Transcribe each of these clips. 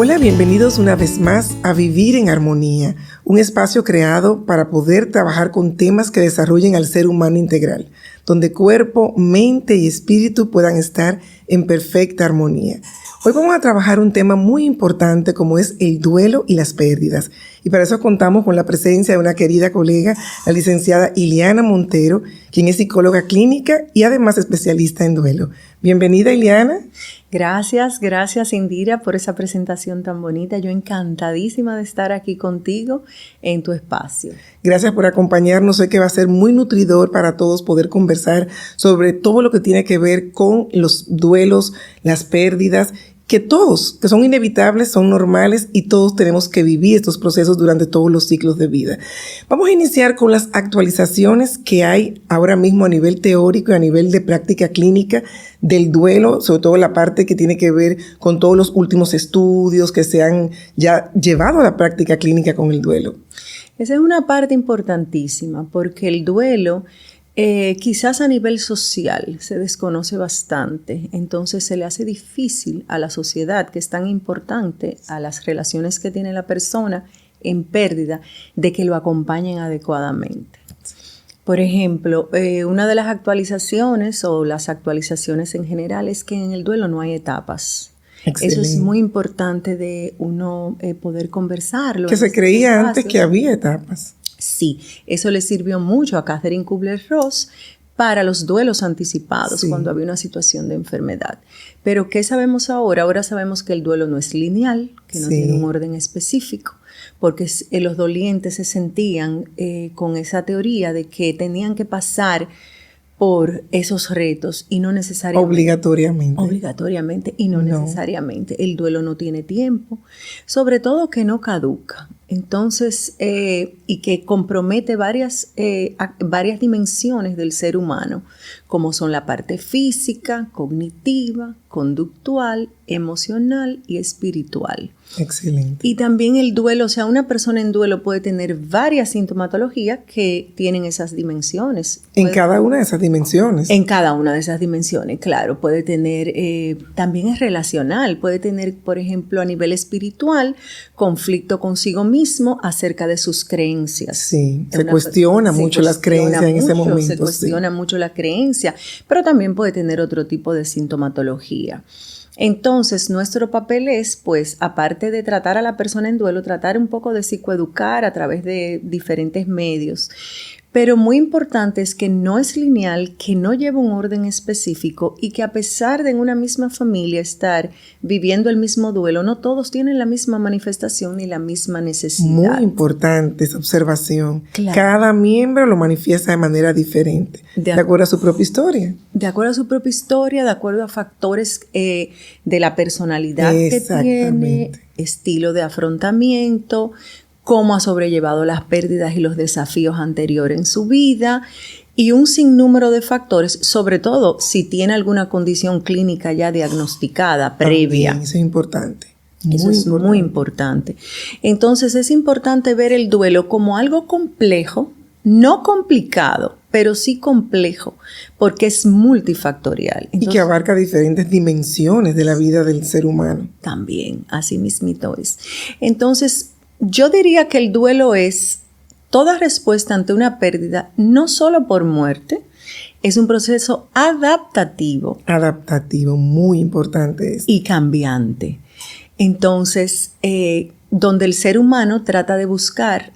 Hola, bienvenidos una vez más a Vivir en Armonía, un espacio creado para poder trabajar con temas que desarrollen al ser humano integral, donde cuerpo, mente y espíritu puedan estar en perfecta armonía. Hoy vamos a trabajar un tema muy importante como es el duelo y las pérdidas. Y para eso contamos con la presencia de una querida colega, la licenciada Iliana Montero, quien es psicóloga clínica y además especialista en duelo. Bienvenida, Iliana. Gracias Indira por esa presentación tan bonita. Yo encantadísima de estar aquí contigo en tu espacio. Gracias por acompañarnos. Sé que va a ser muy nutridor para todos poder conversar sobre todo lo que tiene que ver con los duelos, las pérdidas, que son inevitables, son normales y todos tenemos que vivir estos procesos durante todos los ciclos de vida. Vamos a iniciar con las actualizaciones que hay ahora mismo a nivel teórico y a nivel de práctica clínica del duelo, sobre todo la parte que tiene que ver con todos los últimos estudios que se han ya llevado a la práctica clínica con el duelo. Esa es una parte importantísima porque el duelo quizás a nivel social se desconoce bastante, entonces se le hace difícil a la sociedad, que es tan importante a las relaciones que tiene la persona en pérdida, de que lo acompañen adecuadamente. Por ejemplo, una de las actualizaciones o las actualizaciones en general es que en el duelo no hay etapas. Excelente. Eso es muy importante de uno poder conversarlo. Que se creía antes que había etapas. Sí, eso le sirvió mucho a Catherine Kubler-Ross para los duelos anticipados, sí, cuando había una situación de enfermedad. Pero ¿qué sabemos ahora? Ahora sabemos que el duelo no es lineal, que no tiene un orden específico, porque los dolientes se sentían con esa teoría de que tenían que pasar por esos retos y no necesariamente. Obligatoriamente y no necesariamente. El duelo no tiene tiempo, sobre todo que no caduca. Entonces, y que compromete varias dimensiones del ser humano, como son la parte física, cognitiva, conductual, emocional y espiritual. Excelente. Y también el duelo, o sea, una persona en duelo puede tener varias sintomatologías que tienen esas dimensiones. En cada una de esas dimensiones. En cada una de esas dimensiones, claro. Puede tener, también es relacional, puede tener, por ejemplo, a nivel espiritual, conflicto consigo mismo acerca de sus creencias. Sí, se cuestiona mucho las creencias en ese momento. Se cuestiona mucho la creencia, pero también puede tener otro tipo de sintomatología. Entonces, nuestro papel es, pues, aparte de tratar a la persona en duelo, tratar un poco de psicoeducar a través de diferentes medios. Pero muy importante es que no es lineal, que no lleva un orden específico y que a pesar de en una misma familia estar viviendo el mismo duelo, no todos tienen la misma manifestación ni la misma necesidad. Muy importante esa observación. Claro. Cada miembro lo manifiesta de manera diferente, de acuerdo a su propia historia. De acuerdo a su propia historia, de acuerdo a factores de la personalidad que tiene, estilo de afrontamiento, cómo ha sobrellevado las pérdidas y los desafíos anteriores en su vida y un sinnúmero de factores, sobre todo si tiene alguna condición clínica ya diagnosticada previa. También, eso es importante. Eso es muy importante. Entonces es importante ver el duelo como algo complejo, no complicado, pero sí complejo, porque es multifactorial. Entonces, y que abarca diferentes dimensiones de la vida del ser humano. También, así mismito es. Entonces, yo diría que el duelo es toda respuesta ante una pérdida, no solo por muerte, es un proceso adaptativo. Adaptativo, muy importante es. Y cambiante. Entonces, donde el ser humano trata de buscar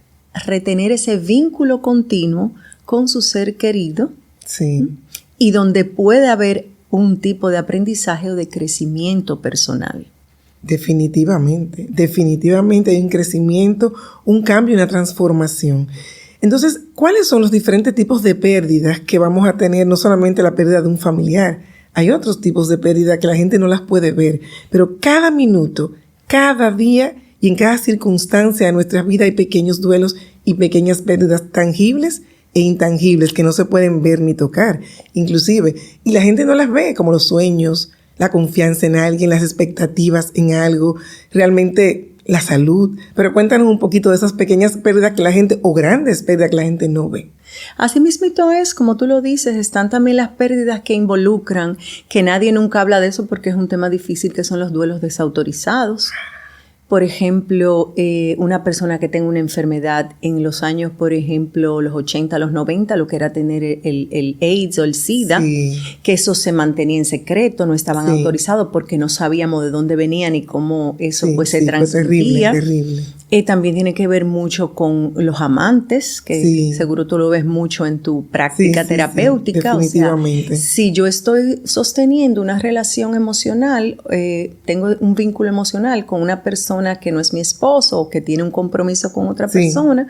retener ese vínculo continuo con su ser querido. Sí. Y donde puede haber un tipo de aprendizaje o de crecimiento personal. Definitivamente hay un crecimiento, un cambio y una transformación. Entonces, ¿cuáles son los diferentes tipos de pérdidas que vamos a tener? No solamente la pérdida de un familiar, hay otros tipos de pérdida que la gente no las puede ver, pero cada minuto, cada día y en cada circunstancia de nuestra vida hay pequeños duelos y pequeñas pérdidas tangibles e intangibles que no se pueden ver ni tocar, inclusive, y la gente no las ve, como los sueños, la confianza en alguien, las expectativas en algo, realmente la salud. Pero cuéntanos un poquito de esas pequeñas pérdidas que la gente, o grandes pérdidas que la gente no ve. Así mismito es, como tú lo dices, están también las pérdidas que involucran, que nadie nunca habla de eso porque es un tema difícil, que son los duelos desautorizados. por ejemplo, una persona que tenga una enfermedad en los años, por ejemplo, los 80, los 90, lo que era tener el AIDS o el SIDA, que eso se mantenía en secreto, no estaban autorizados porque no sabíamos de dónde venían y cómo eso pues se transmitía. Terrible. También tiene que ver mucho con los amantes, que seguro tú lo ves mucho en tu práctica terapéutica. Definitivamente. O sea, si yo estoy sosteniendo una relación emocional, tengo un vínculo emocional con una persona que no es mi esposo o que tiene un compromiso con otra persona,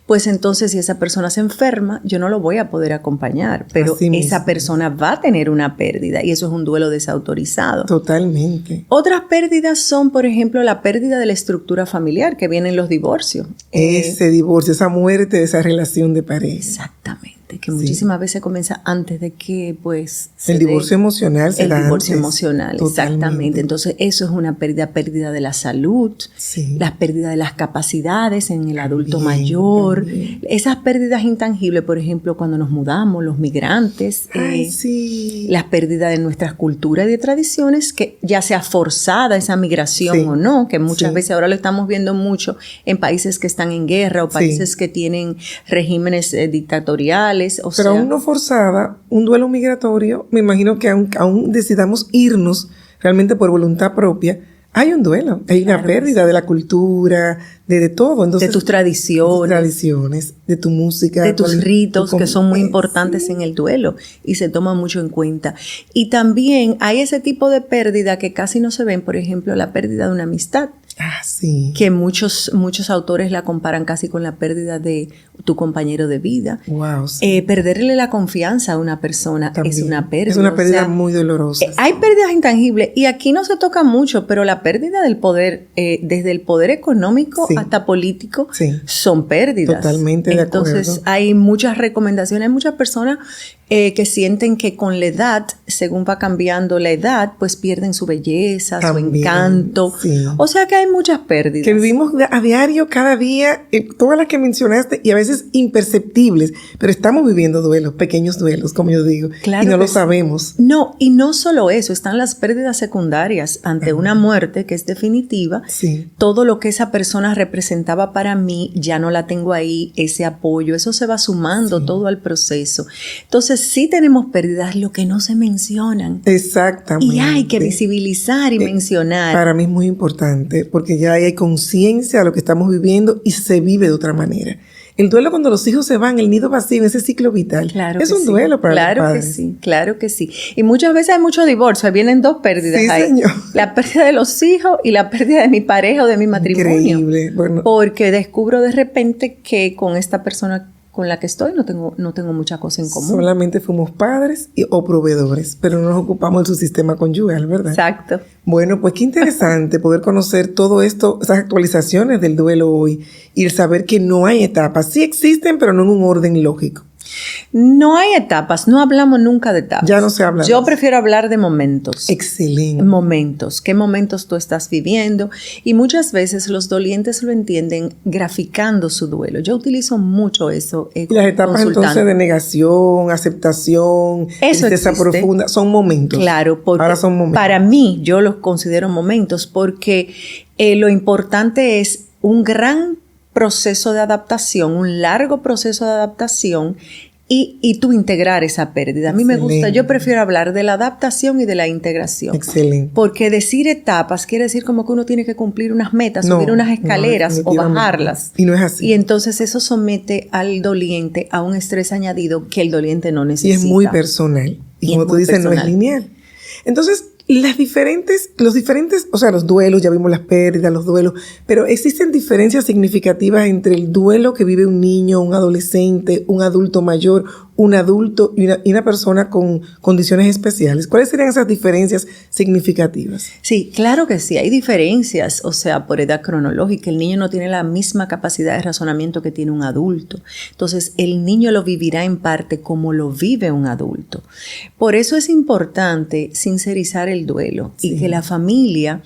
pues entonces si esa persona se enferma, yo no lo voy a poder acompañar, pero esa persona va a tener una pérdida y eso es un duelo desautorizado. Totalmente. Otras pérdidas son, por ejemplo, la pérdida de la estructura familiar que viene en los divorcios. Ese divorcio, esa muerte de esa relación de pareja. Exactamente, que muchísimas veces comienza antes de que pues el divorcio emocional se da el divorcio antes. emocional, Totalmente. exactamente. Entonces eso es una pérdida de la salud, la pérdida de las capacidades en el adulto mayor, esas pérdidas intangibles, por ejemplo, cuando nos mudamos, los migrantes, las pérdidas de nuestras culturas y de tradiciones, que ya sea forzada esa migración o no, que muchas veces ahora lo estamos viendo mucho en países que están en guerra o países que tienen regímenes dictatoriales. Pero aún no forzada, un duelo migratorio, me imagino que aún decidamos irnos realmente por voluntad propia, hay un duelo, hay una pérdida de la cultura, de todo. Entonces, de tus tradiciones, de tu música. De tus ritos, que son muy importantes en el duelo y se toman mucho en cuenta. Y también hay ese tipo de pérdida que casi no se ven, por ejemplo, la pérdida de una amistad. Que muchos autores la comparan casi con la pérdida de tu compañero de vida. Wow, perderle la confianza a una persona también es una pérdida. Es una pérdida muy dolorosa. Hay pérdidas intangibles y aquí no se toca mucho, pero la pérdida del poder, desde el poder económico hasta político, son pérdidas. Totalmente de acuerdo. Entonces hay muchas recomendaciones, hay muchas personas que sienten que con la edad, según va cambiando la edad, pues pierden su belleza, su encanto. O sea que hay muchas pérdidas. Que vivimos a diario, cada día, todas las que mencionaste, y a veces imperceptibles, pero estamos viviendo duelos, pequeños duelos, como yo digo, y no lo sabemos. No, y no solo eso, están las pérdidas secundarias ante una muerte que es definitiva. Todo lo que esa persona representaba para mí, ya no la tengo ahí, ese apoyo, eso se va sumando todo al proceso. Entonces, sí tenemos pérdidas, lo que no se mencionan. Exactamente. Y hay que visibilizar y mencionar. Para mí es muy importante, porque ya hay conciencia de lo que estamos viviendo y se vive de otra manera. El duelo cuando los hijos se van, el nido vacío, ese ciclo vital, es un duelo para los padres. Claro que sí. Y muchas veces hay mucho divorcio, ahí vienen dos pérdidas ahí. Señor. La pérdida de los hijos y la pérdida de mi pareja o de mi matrimonio. Increíble. Bueno, porque descubro de repente que con esta persona con la que estoy no tengo mucha cosa en común. Solamente fuimos padres o proveedores, pero no nos ocupamos de su sistema conyugal, ¿verdad? Exacto. Bueno, pues qué interesante poder conocer todo esto, esas actualizaciones del duelo hoy y el saber que no hay etapas. Sí existen, pero no en un orden lógico. No hay etapas, no hablamos nunca de etapas. Ya no se habla. Yo prefiero hablar de momentos. Excelente. Momentos. ¿Qué momentos tú estás viviendo? Y muchas veces los dolientes lo entienden graficando su duelo. Yo utilizo mucho eso. Y las etapas entonces de negación, aceptación, tristeza profunda, son momentos. Claro, porque ahora son momentos. Para mí yo los considero momentos porque lo importante es un gran proceso de adaptación, un largo proceso de adaptación y tú integrar esa pérdida. A mí me gusta, yo prefiero hablar de la adaptación y de la integración. Excelente. Porque decir etapas quiere decir como que uno tiene que cumplir unas metas, subir unas escaleras o bajarlas. Y no es así. Y entonces eso somete al doliente a un estrés añadido que el doliente no necesita. Y es muy personal. Y como tú dices, no es lineal. Entonces, los diferentes, o sea, los duelos, ya vimos las pérdidas, los duelos, pero existen diferencias significativas entre el duelo que vive un niño, un adolescente, un adulto mayor, un adulto y una persona con condiciones especiales. ¿Cuáles serían esas diferencias significativas? Sí, claro que sí, hay diferencias, o sea, por edad cronológica. El niño no tiene la misma capacidad de razonamiento que tiene un adulto. Entonces, el niño lo vivirá en parte como lo vive un adulto. Por eso es importante sincerizar el duelo y que la familia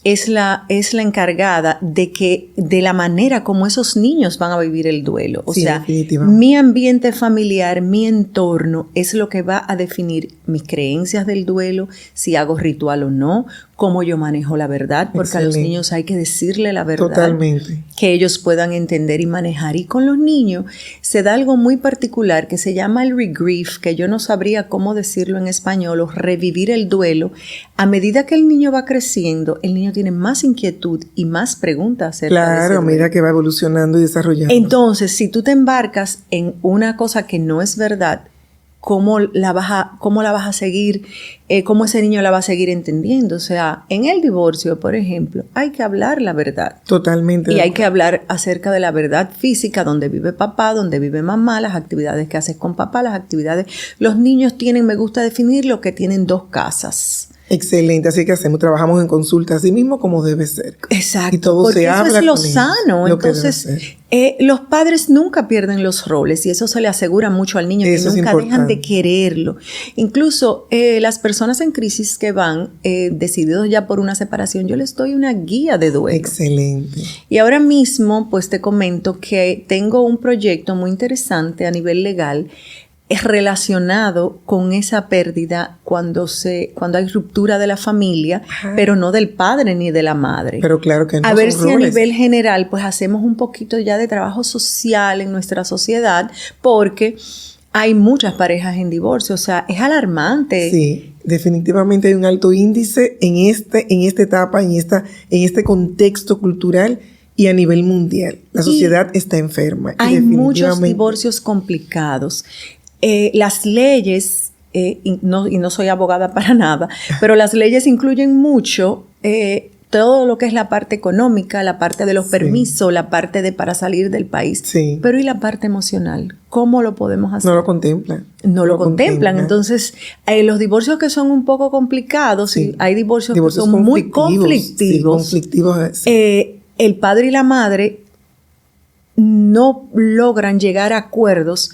es la encargada de la manera como esos niños van a vivir el duelo. O sea, mi ambiente familiar, mi entorno es lo que va a definir mis creencias del duelo, si hago ritual o no, cómo yo manejo la verdad, porque Excelente. a los niños hay que decirle la verdad. Totalmente. Que ellos puedan entender y manejar. Y con los niños se da algo muy particular que se llama el regrief, que yo no sabría cómo decirlo en español, o revivir el duelo. A medida que el niño va creciendo, el niño tiene más inquietud y más preguntas acerca de ese Claro, a duelo. medida que va evolucionando y desarrollando. Entonces, si tú te embarcas en una cosa que no es verdad, ¿cómo la vas a seguir? ¿Cómo ese niño la va a seguir entendiendo? O sea, en el divorcio, por ejemplo, hay que hablar la verdad. Totalmente. Y hay que hablar acerca de la verdad física, donde vive papá, donde vive mamá, las actividades que haces con papá, las actividades. Los niños tienen, me gusta definirlo, que tienen 2 casas. Excelente, así que trabajamos en consulta, así mismo como debe ser. Exacto, Y todo porque se eso habla es lo con ellos, sano. lo que debe Entonces, ser. los padres nunca pierden los roles y eso se le asegura mucho al niño, Eso que es nunca dejan importante. de quererlo. Incluso las personas en crisis que van decididos ya por una separación, yo les doy una guía de duelo. Excelente. Y ahora mismo, pues te comento que tengo un proyecto muy interesante a nivel legal relacionado con esa pérdida cuando hay ruptura de la familia, Ajá. pero no del padre ni de la madre. Pero claro que no A ver son si a roles. nivel general pues hacemos un poquito ya de trabajo social en nuestra sociedad, porque hay muchas parejas en divorcio, o sea, es alarmante. Sí, definitivamente hay un alto índice en esta etapa, en este contexto cultural y a nivel mundial. La sociedad está enferma. Hay muchos definitivamente divorcios complicados. Las leyes, y no soy abogada para nada, pero las leyes incluyen mucho todo lo que es la parte económica, la parte de los permisos, la parte de para salir del país. Sí. Pero ¿y la parte emocional? ¿Cómo lo podemos hacer? no lo contemplan. No lo contemplan. Entonces, los divorcios que son un poco complicados, Sí. y hay divorcios que son muy conflictivos. Sí, conflictivos. Sí. El padre y la madre no logran llegar a acuerdos,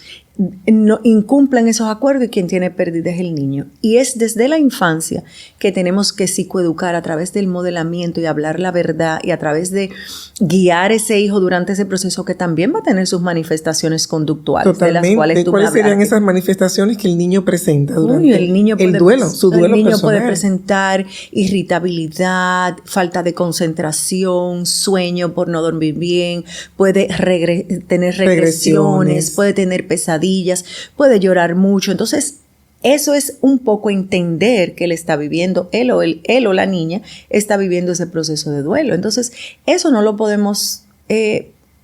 no incumplen esos acuerdos y quien tiene pérdida es el niño. Y es desde la infancia que tenemos que psicoeducar a través del modelamiento y hablar la verdad y a través de guiar ese hijo durante ese proceso que también va a tener sus manifestaciones conductuales. Totalmente. De las cuales tú ¿Cuáles me serían hablaste? esas manifestaciones que el niño presenta durante El niño el puede, duelo, su duelo el niño personal? puede presentar irritabilidad, falta de concentración, sueño por no dormir bien, puede tener regresiones, puede tener pesadillas, puede llorar mucho. Entonces, eso es un poco entender que él está viviendo, él o la niña está viviendo ese proceso de duelo. Entonces, eso no lo podemos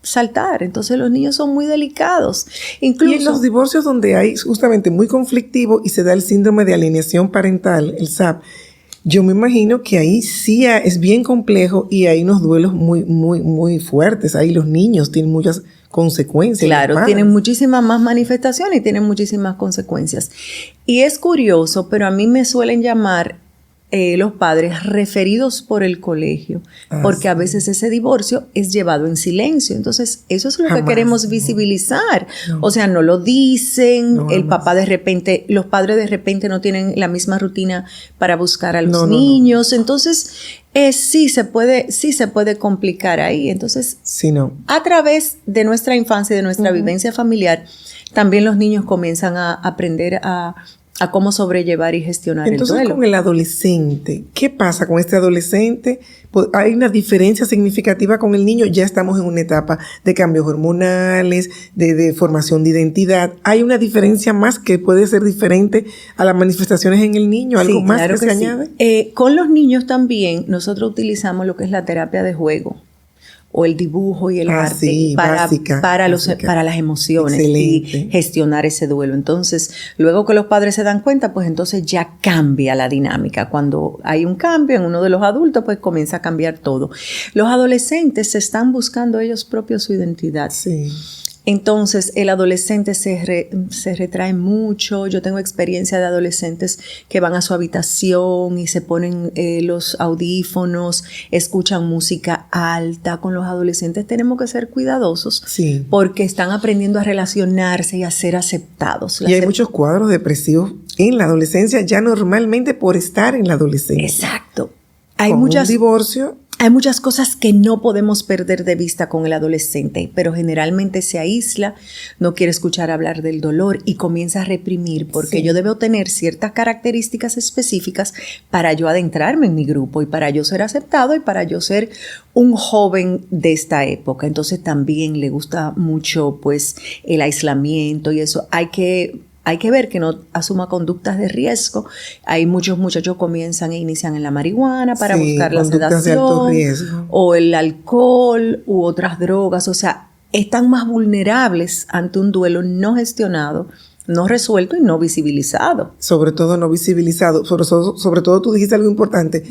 saltar. Entonces, los niños son muy delicados. Incluso, y en los divorcios donde hay justamente muy conflictivo y se da el síndrome de alienación parental, el SAP, yo me imagino que ahí sí es bien complejo y hay unos duelos muy, muy, muy fuertes. Ahí los niños tienen muchas consecuencias. Claro, tienen muchísimas más manifestaciones y tienen muchísimas consecuencias. Y es curioso, pero a mí me suelen llamar los padres referidos por el colegio, porque a veces ese divorcio es llevado en silencio. Entonces, eso es lo que queremos visibilizar. No. O sea, no lo dicen, el papá de repente, los padres de repente no tienen la misma rutina para buscar a los niños. Entonces, sí se puede complicar ahí. Entonces, a través de nuestra infancia y de nuestra vivencia familiar, también los niños comienzan a aprender a cómo sobrellevar y gestionar el duelo. Entonces, con el adolescente, ¿qué pasa con este adolescente? ¿Hay una diferencia significativa con el niño? Ya estamos en una etapa de cambios hormonales, de formación de identidad. ¿Hay una diferencia más que puede ser diferente a las manifestaciones en el niño? ¿Algo más claro que se añade? Con los niños también nosotros utilizamos lo que es la terapia de juego, o el dibujo y el arte para las emociones. Excelente. Y gestionar ese duelo. Entonces, luego que los padres se dan cuenta, pues entonces ya cambia la dinámica. Cuando hay un cambio en uno de los adultos, pues comienza a cambiar todo. Los adolescentes se están buscando ellos propios su identidad. Sí. Entonces, el adolescente se retrae mucho. Yo tengo experiencia de adolescentes que van a su habitación y se ponen los audífonos, escuchan música alta. Con los adolescentes tenemos que ser cuidadosos porque están aprendiendo a relacionarse y a ser aceptados. Y hay muchos cuadros depresivos en la adolescencia, ya normalmente por estar en la adolescencia. Exacto. Hay muchos divorcios hay muchas cosas que no podemos perder de vista con el adolescente, pero generalmente se aísla, no quiere escuchar hablar del dolor y comienza a reprimir porque yo debo tener ciertas características específicas para yo adentrarme en mi grupo y para yo ser aceptado y para yo ser un joven de esta época. Entonces también le gusta mucho pues el aislamiento y eso. Hay que ver que no asuma conductas de riesgo. Hay muchos muchachos comienzan e inician en la marihuana para buscar la sedación o el alcohol u otras drogas. O sea, están más vulnerables ante un duelo no gestionado, no resuelto y no visibilizado. Sobre todo no visibilizado. Sobre todo tú dijiste algo importante.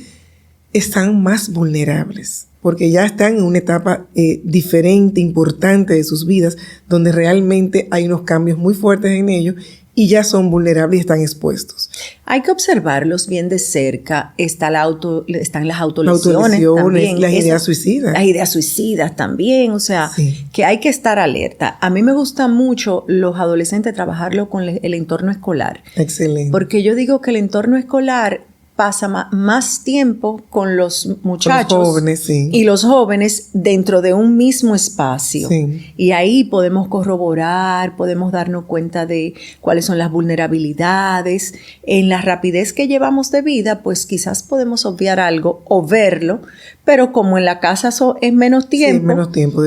Están más vulnerables porque ya están en una etapa diferente, importante de sus vidas, donde realmente hay unos cambios muy fuertes en ellos y ya son vulnerables y están expuestos. Hay que observarlos bien de cerca. Están las autolesiones también. Las ideas suicidas. Las ideas suicidas también. O sea, que hay que estar alerta. A mí me gusta mucho los adolescentes trabajarlo con el entorno escolar. Excelente. Porque yo digo que el entorno escolar pasa más tiempo con los muchachos los jóvenes, y los jóvenes dentro de un mismo espacio. Y ahí podemos corroborar, podemos darnos cuenta de cuáles son las vulnerabilidades. En la rapidez que llevamos de vida, pues quizás podemos obviar algo o verlo, pero como en la casa es menos tiempo,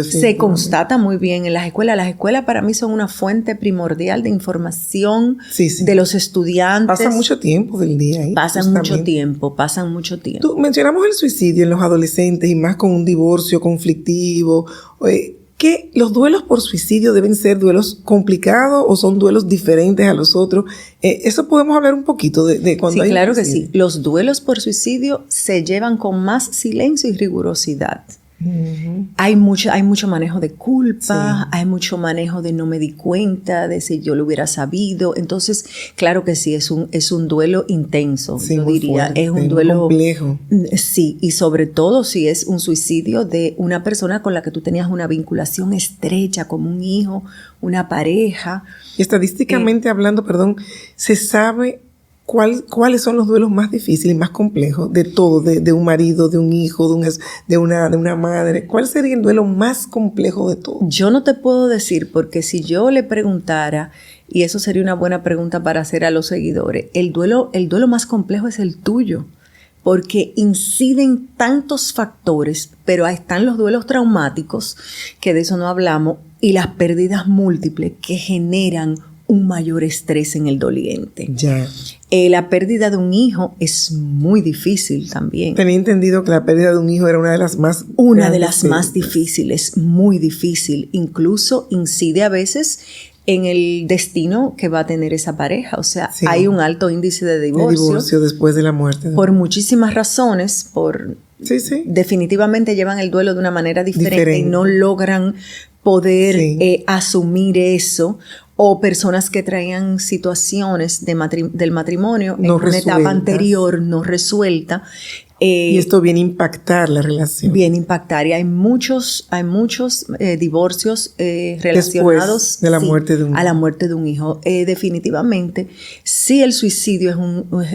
se constata muy bien en las escuelas. Las escuelas para mí son una fuente primordial de información de los estudiantes. Pasa mucho tiempo del día ahí. Pasan mucho tiempo. Tú mencionamos el suicidio en los adolescentes y más con un divorcio conflictivo. ¿Que los duelos por suicidio deben ser duelos complicados o son duelos diferentes a los otros? Eso podemos hablar un poquito de cuando hay claro que sí. Los duelos por suicidio se llevan con más silencio y rigurosidad. Uh-huh. Hay mucho manejo de culpa, hay mucho manejo de no me di cuenta, de si yo lo hubiera sabido. Entonces, claro que sí, es un duelo intenso, yo diría. Fuerte, es un duelo complejo. Sí, y sobre todo si es un suicidio de una persona con la que tú tenías una vinculación estrecha, como un hijo, una pareja. Y estadísticamente hablando, se sabe ¿cuáles son los duelos más difíciles y más complejos de todo, de un marido, de un hijo, de una madre? ¿Cuál sería el duelo más complejo de todo? Yo no te puedo decir, porque si yo le preguntara, y eso sería una buena pregunta para hacer a los seguidores, el duelo más complejo es el tuyo, porque inciden tantos factores, pero ahí están los duelos traumáticos, que de eso no hablamos, y las pérdidas múltiples que generan un mayor estrés en el doliente. Ya. La pérdida de un hijo es muy difícil también. Tenía entendido que la pérdida de un hijo era una de las más más difíciles, muy difícil. Incluso incide a veces en el destino que va a tener esa pareja. O sea, hay un alto índice de divorcio. De divorcio después de la muerte. Por muchísimas razones, definitivamente llevan el duelo de una manera diferente. Y no logran poder asumir eso. O personas que traían situaciones del matrimonio en una etapa anterior no resuelta. Y esto viene a impactar la relación. Viene a impactar. Y hay muchos divorcios relacionados después de la muerte de un hijo. A la muerte de un hijo. Definitivamente, sí, el suicidio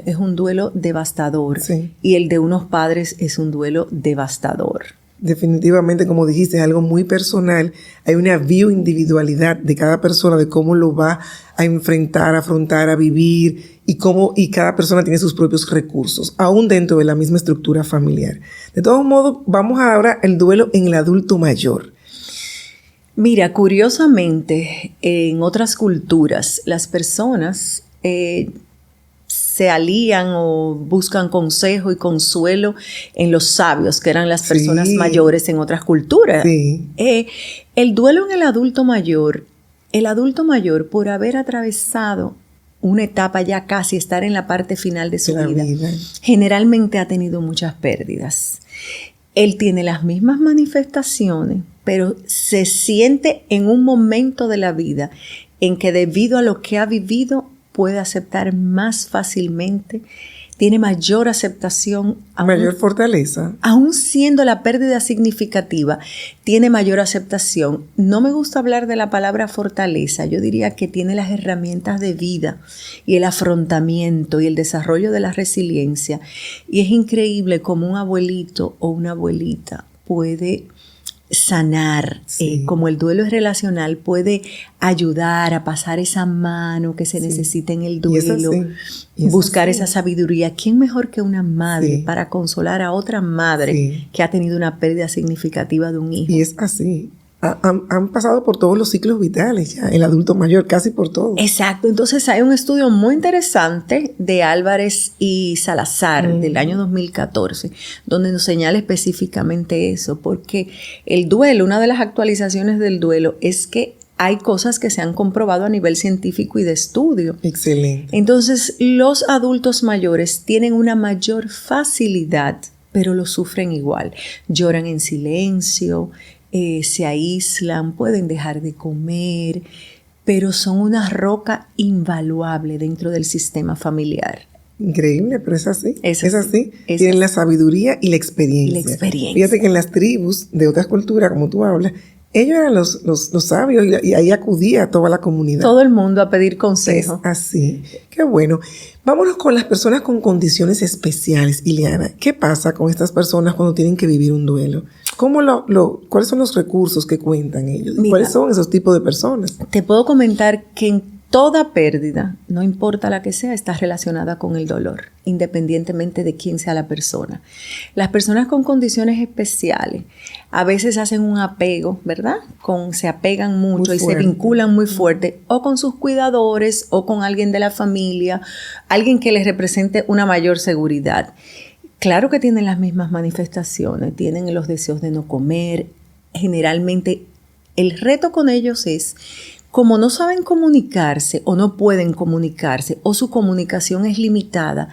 es un duelo devastador. Sí. Y el de unos padres es un duelo devastador. Definitivamente, como dijiste, es algo muy personal. Hay una bioindividualidad de cada persona, de cómo lo va a enfrentar, a afrontar, a vivir y cada persona tiene sus propios recursos, aún dentro de la misma estructura familiar. De todos modos, vamos ahora al duelo en el adulto mayor. Mira, curiosamente, en otras culturas, las personas se alían o buscan consejo y consuelo en los sabios, que eran las personas mayores en otras culturas. Sí. El duelo en el adulto mayor, por haber atravesado una etapa ya casi, estar en la parte final de su vida, generalmente ha tenido muchas pérdidas. Él tiene las mismas manifestaciones, pero se siente en un momento de la vida en que debido a lo que ha vivido puede aceptar más fácilmente tiene mayor aceptación. Mayor fortaleza. Aún siendo la pérdida significativa, tiene mayor aceptación. No me gusta hablar de la palabra fortaleza. Yo diría que tiene las herramientas de vida y el afrontamiento y el desarrollo de la resiliencia. Y es increíble cómo un abuelito o una abuelita puede sanar, como el duelo es relacional, puede ayudar a pasar esa mano que se necesita en el duelo, buscar esa sabiduría. ¿Quién mejor que una madre para consolar a otra madre que ha tenido una pérdida significativa de un hijo? Y es así. Han pasado por todos los ciclos vitales ya, el adulto mayor, casi por todo. Exacto. Entonces hay un estudio muy interesante de Álvarez y Salazar del año 2014, donde nos señala específicamente eso, porque el duelo, una de las actualizaciones del duelo es que hay cosas que se han comprobado a nivel científico y de estudio. Excelente. Entonces los adultos mayores tienen una mayor facilidad, pero lo sufren igual. Lloran en silencio, se aíslan, pueden dejar de comer, pero son una roca invaluable dentro del sistema familiar. Increíble, pero es así. Es así. Es Tienen así. La sabiduría y la experiencia. Fíjate que en las tribus de otras culturas, como tú hablas, ellos eran los sabios y ahí acudía toda la comunidad. Todo el mundo a pedir consejo. Es así. Qué bueno. Vámonos con las personas con condiciones especiales. Ileana, ¿qué pasa con estas personas cuando tienen que vivir un duelo? ¿Cuáles son los recursos que cuentan ellos? Mira, ¿cuáles son esos tipos de personas? Te puedo comentar que en toda pérdida, no importa la que sea, está relacionada con el dolor, independientemente de quién sea la persona. Las personas con condiciones especiales a veces hacen un apego, ¿verdad? Se apegan mucho y se vinculan muy fuerte, o con sus cuidadores, o con alguien de la familia, alguien que les represente una mayor seguridad. Claro que tienen las mismas manifestaciones, tienen los deseos de no comer. Generalmente el reto con ellos es, como no saben comunicarse o no pueden comunicarse o su comunicación es limitada,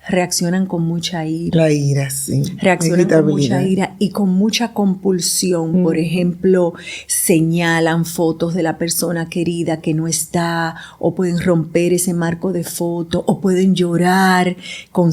reaccionan con mucha ira. La ira, sí. Reaccionan con mucha ira y con mucha compulsión. Por ejemplo, señalan fotos de la persona querida que no está, o pueden romper ese marco de foto, o pueden llorar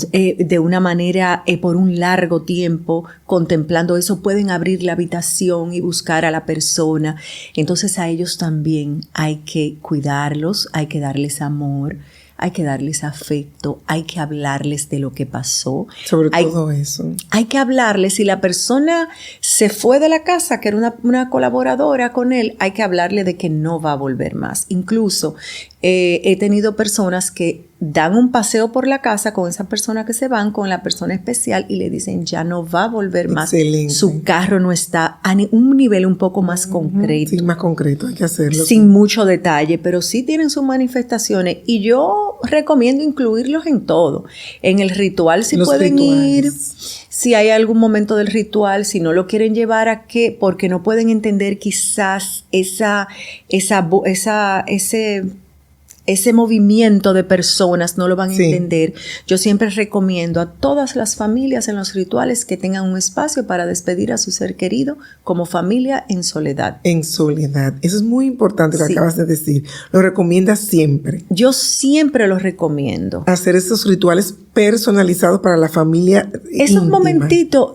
de una manera por un largo tiempo contemplando eso. Pueden abrir la habitación y buscar a la persona. Entonces a ellos también hay que cuidarlos, hay que darles amor, hay que darles afecto, hay que hablarles de lo que pasó. Sobre todo eso. Hay que hablarles. Si la persona se fue de la casa, que era una colaboradora con él, hay que hablarle de que no va a volver más. Incluso he tenido personas que dan un paseo por la casa con esa persona que se van, con la persona especial, y le dicen ya no va a volver más. Excelente. Su carro no está a un nivel un poco más concreto. Sí, más concreto, hay que hacerlo. Sin mucho detalle, pero sí tienen sus manifestaciones, y yo recomiendo incluirlos en todo. En el ritual si pueden ir, si hay algún momento del ritual, si no lo quieren llevar a qué, porque no pueden entender quizás ese movimiento de personas, no lo van a entender. Yo siempre recomiendo a todas las familias en los rituales que tengan un espacio para despedir a su ser querido como familia en soledad. En soledad. Eso es muy importante lo que acabas de decir. Lo recomiendas siempre. Yo siempre lo recomiendo. Hacer esos rituales personalizados para la familia Esos momentitos,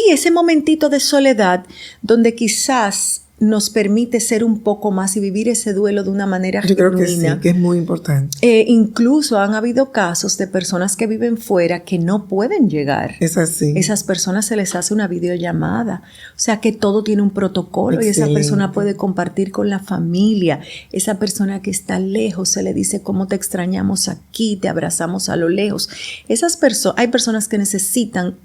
ese momentito de soledad donde quizás nos permite ser un poco más y vivir ese duelo de una manera genuina. Yo creo que sí, que es muy importante. Incluso han habido casos de personas que viven fuera que no pueden llegar. Es así. Esas personas se les hace una videollamada. O sea que todo tiene un protocolo. Excelente. Y esa persona puede compartir con la familia. Esa persona que está lejos se le dice cómo te extrañamos aquí, te abrazamos a lo lejos. Hay personas que necesitan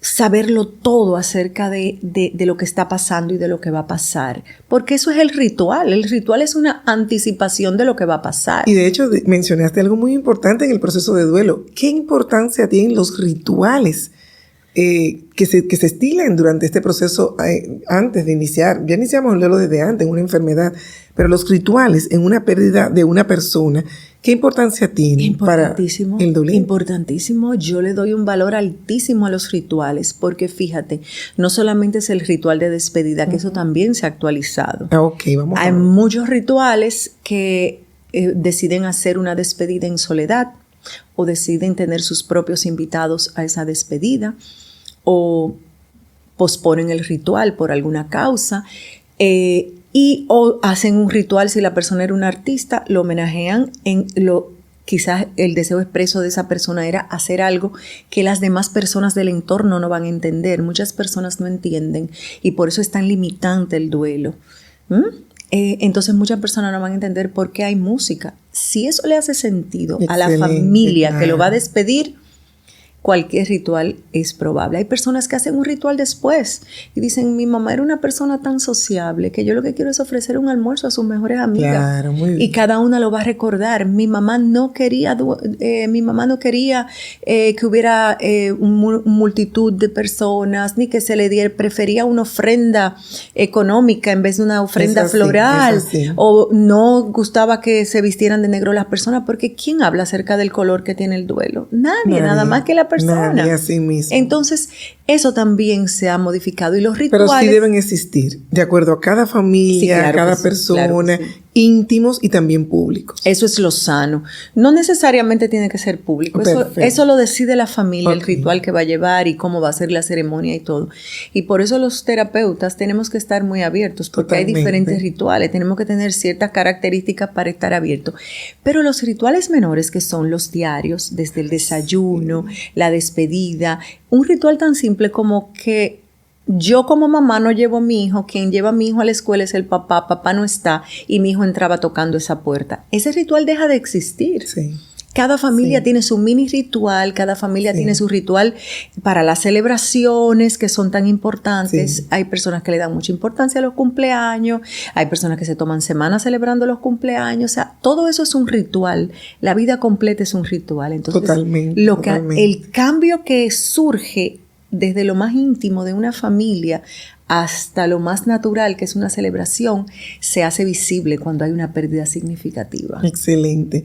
saberlo todo acerca de lo que está pasando y de lo que va a pasar, porque eso es el ritual. El ritual es una anticipación de lo que va a pasar. Y de hecho mencionaste algo muy importante en el proceso de duelo. ¿Qué importancia tienen los rituales que se estilen durante este proceso antes de iniciar? Ya iniciamos el duelo desde antes, en una enfermedad, pero los rituales en una pérdida de una persona, ¿qué importancia tienen para el dolor? Importantísimo. Yo le doy un valor altísimo a los rituales, porque fíjate, no solamente es el ritual de despedida, que eso también se ha actualizado. Hay muchos rituales que deciden hacer una despedida en soledad. o deciden tener sus propios invitados a esa despedida, o posponen el ritual por alguna causa, o hacen un ritual. Si la persona era un artista, lo homenajean quizás el deseo expreso de esa persona era hacer algo que las demás personas del entorno no van a entender. Muchas personas no entienden y por eso es tan limitante el duelo. Entonces muchas personas no van a entender por qué hay música. Si eso le hace sentido a la familia que lo va a despedir, cualquier ritual es probable. Hay personas que hacen un ritual después y dicen, mi mamá era una persona tan sociable que yo lo que quiero es ofrecer un almuerzo a sus mejores amigas. Claro, muy bien. Y cada una lo va a recordar. Mi mamá no quería que hubiera multitud de personas, ni que se le diera, prefería una ofrenda económica en vez de una ofrenda floral. O no gustaba que se vistieran de negro las personas, porque ¿quién habla acerca del color que tiene el duelo? Nadie. Nada más que la persona. Nadie, así mismo. Entonces, eso también se ha modificado. Y los rituales... Pero sí deben existir, de acuerdo a cada familia, sí, claro, a cada persona, claro, íntimos y también públicos. Eso es lo sano. No necesariamente tiene que ser público. Eso lo decide la familia, el ritual que va a llevar y cómo va a ser la ceremonia y todo. Y por eso los terapeutas tenemos que estar muy abiertos, porque hay diferentes rituales. Tenemos que tener ciertas características para estar abiertos. Pero los rituales menores, que son los diarios, desde el desayuno, la despedida, un ritual tan simple como que yo como mamá no llevo a mi hijo, quien lleva a mi hijo a la escuela es el papá, papá no está y mi hijo entraba tocando esa puerta. Ese ritual deja de existir. Sí. Cada familia tiene su mini ritual, cada familia tiene su ritual para las celebraciones que son tan importantes. Sí. Hay personas que le dan mucha importancia a los cumpleaños, hay personas que se toman semanas celebrando los cumpleaños, o sea, todo eso es un ritual. La vida completa es un ritual. Entonces, totalmente. El cambio que surge desde lo más íntimo de una familia hasta lo más natural, que es una celebración, se hace visible cuando hay una pérdida significativa. Excelente.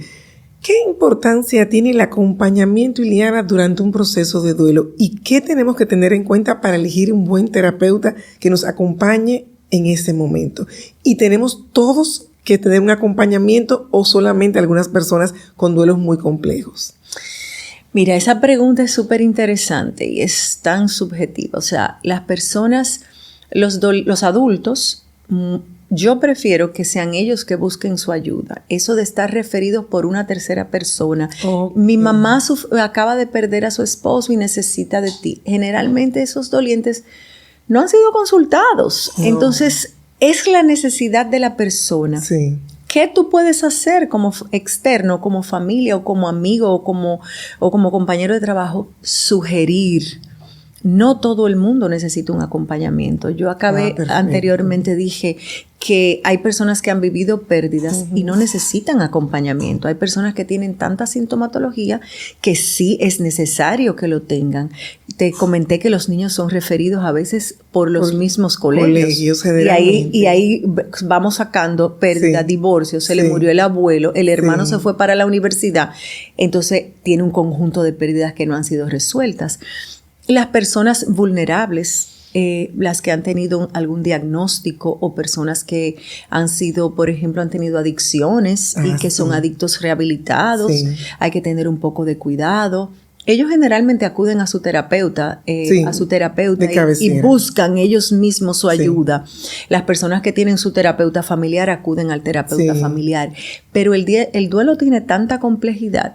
¿Qué importancia tiene el acompañamiento, Iliana, durante un proceso de duelo? ¿Y qué tenemos que tener en cuenta para elegir un buen terapeuta que nos acompañe en ese momento? ¿Y tenemos todos que tener un acompañamiento o solamente algunas personas con duelos muy complejos? Mira, esa pregunta es súper interesante y es tan subjetiva. O sea, las personas, los adultos, yo prefiero que sean ellos que busquen su ayuda. Eso de estar referidos por una tercera persona. Okay. Mi mamá acaba de perder a su esposo y necesita de ti. Generalmente esos dolientes no han sido consultados. No. Entonces, es la necesidad de la persona. Sí. ¿Qué tú puedes hacer como externo, como familia o como amigo o como compañero de trabajo? Sugerir. No todo el mundo necesita un acompañamiento. Yo anteriormente dije que hay personas que han vivido pérdidas y no necesitan acompañamiento. Hay personas que tienen tanta sintomatología que sí es necesario que lo tengan. Te comenté que los niños son referidos a veces por los mismos colegios y ahí vamos sacando pérdidas, divorcios, se le murió el abuelo, el hermano se fue para la universidad. Entonces tiene un conjunto de pérdidas que no han sido resueltas. Las personas vulnerables, las que han tenido algún diagnóstico o personas que han sido, por ejemplo, han tenido adicciones y que son adictos rehabilitados, hay que tener un poco de cuidado. Ellos generalmente acuden a su terapeuta, y buscan ellos mismos su ayuda. Las personas que tienen su terapeuta familiar acuden al terapeuta familiar. Pero el duelo tiene tanta complejidad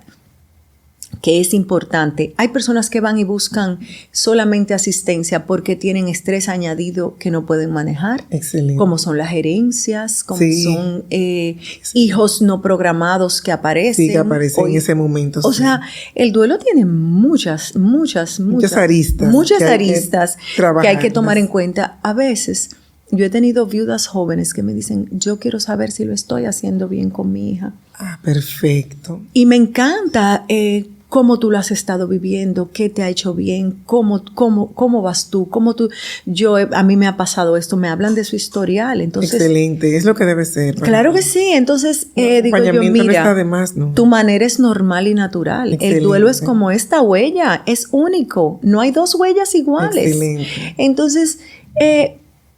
que es importante. Hay personas que van y buscan solamente asistencia porque tienen estrés añadido que no pueden manejar. Excelente. Como son las herencias, como son hijos no programados que aparecen. Sí, que aparecen en ese momento. O sea, el duelo tiene muchas aristas. Muchas aristas que hay que tomar en cuenta. A veces, yo he tenido viudas jóvenes que me dicen, yo quiero saber si lo estoy haciendo bien con mi hija. Ah, perfecto. Y me encanta cómo tú lo has estado viviendo, qué te ha hecho bien, cómo vas tú, a mí me ha pasado esto, me hablan de su historial. Entonces, excelente, es lo que debe ser. Claro que sí, entonces digo yo, mira, no está de más, ¿no? Tu manera es normal y natural. Excelente. El duelo es como esta huella, es único, no hay dos huellas iguales. Excelente. Entonces,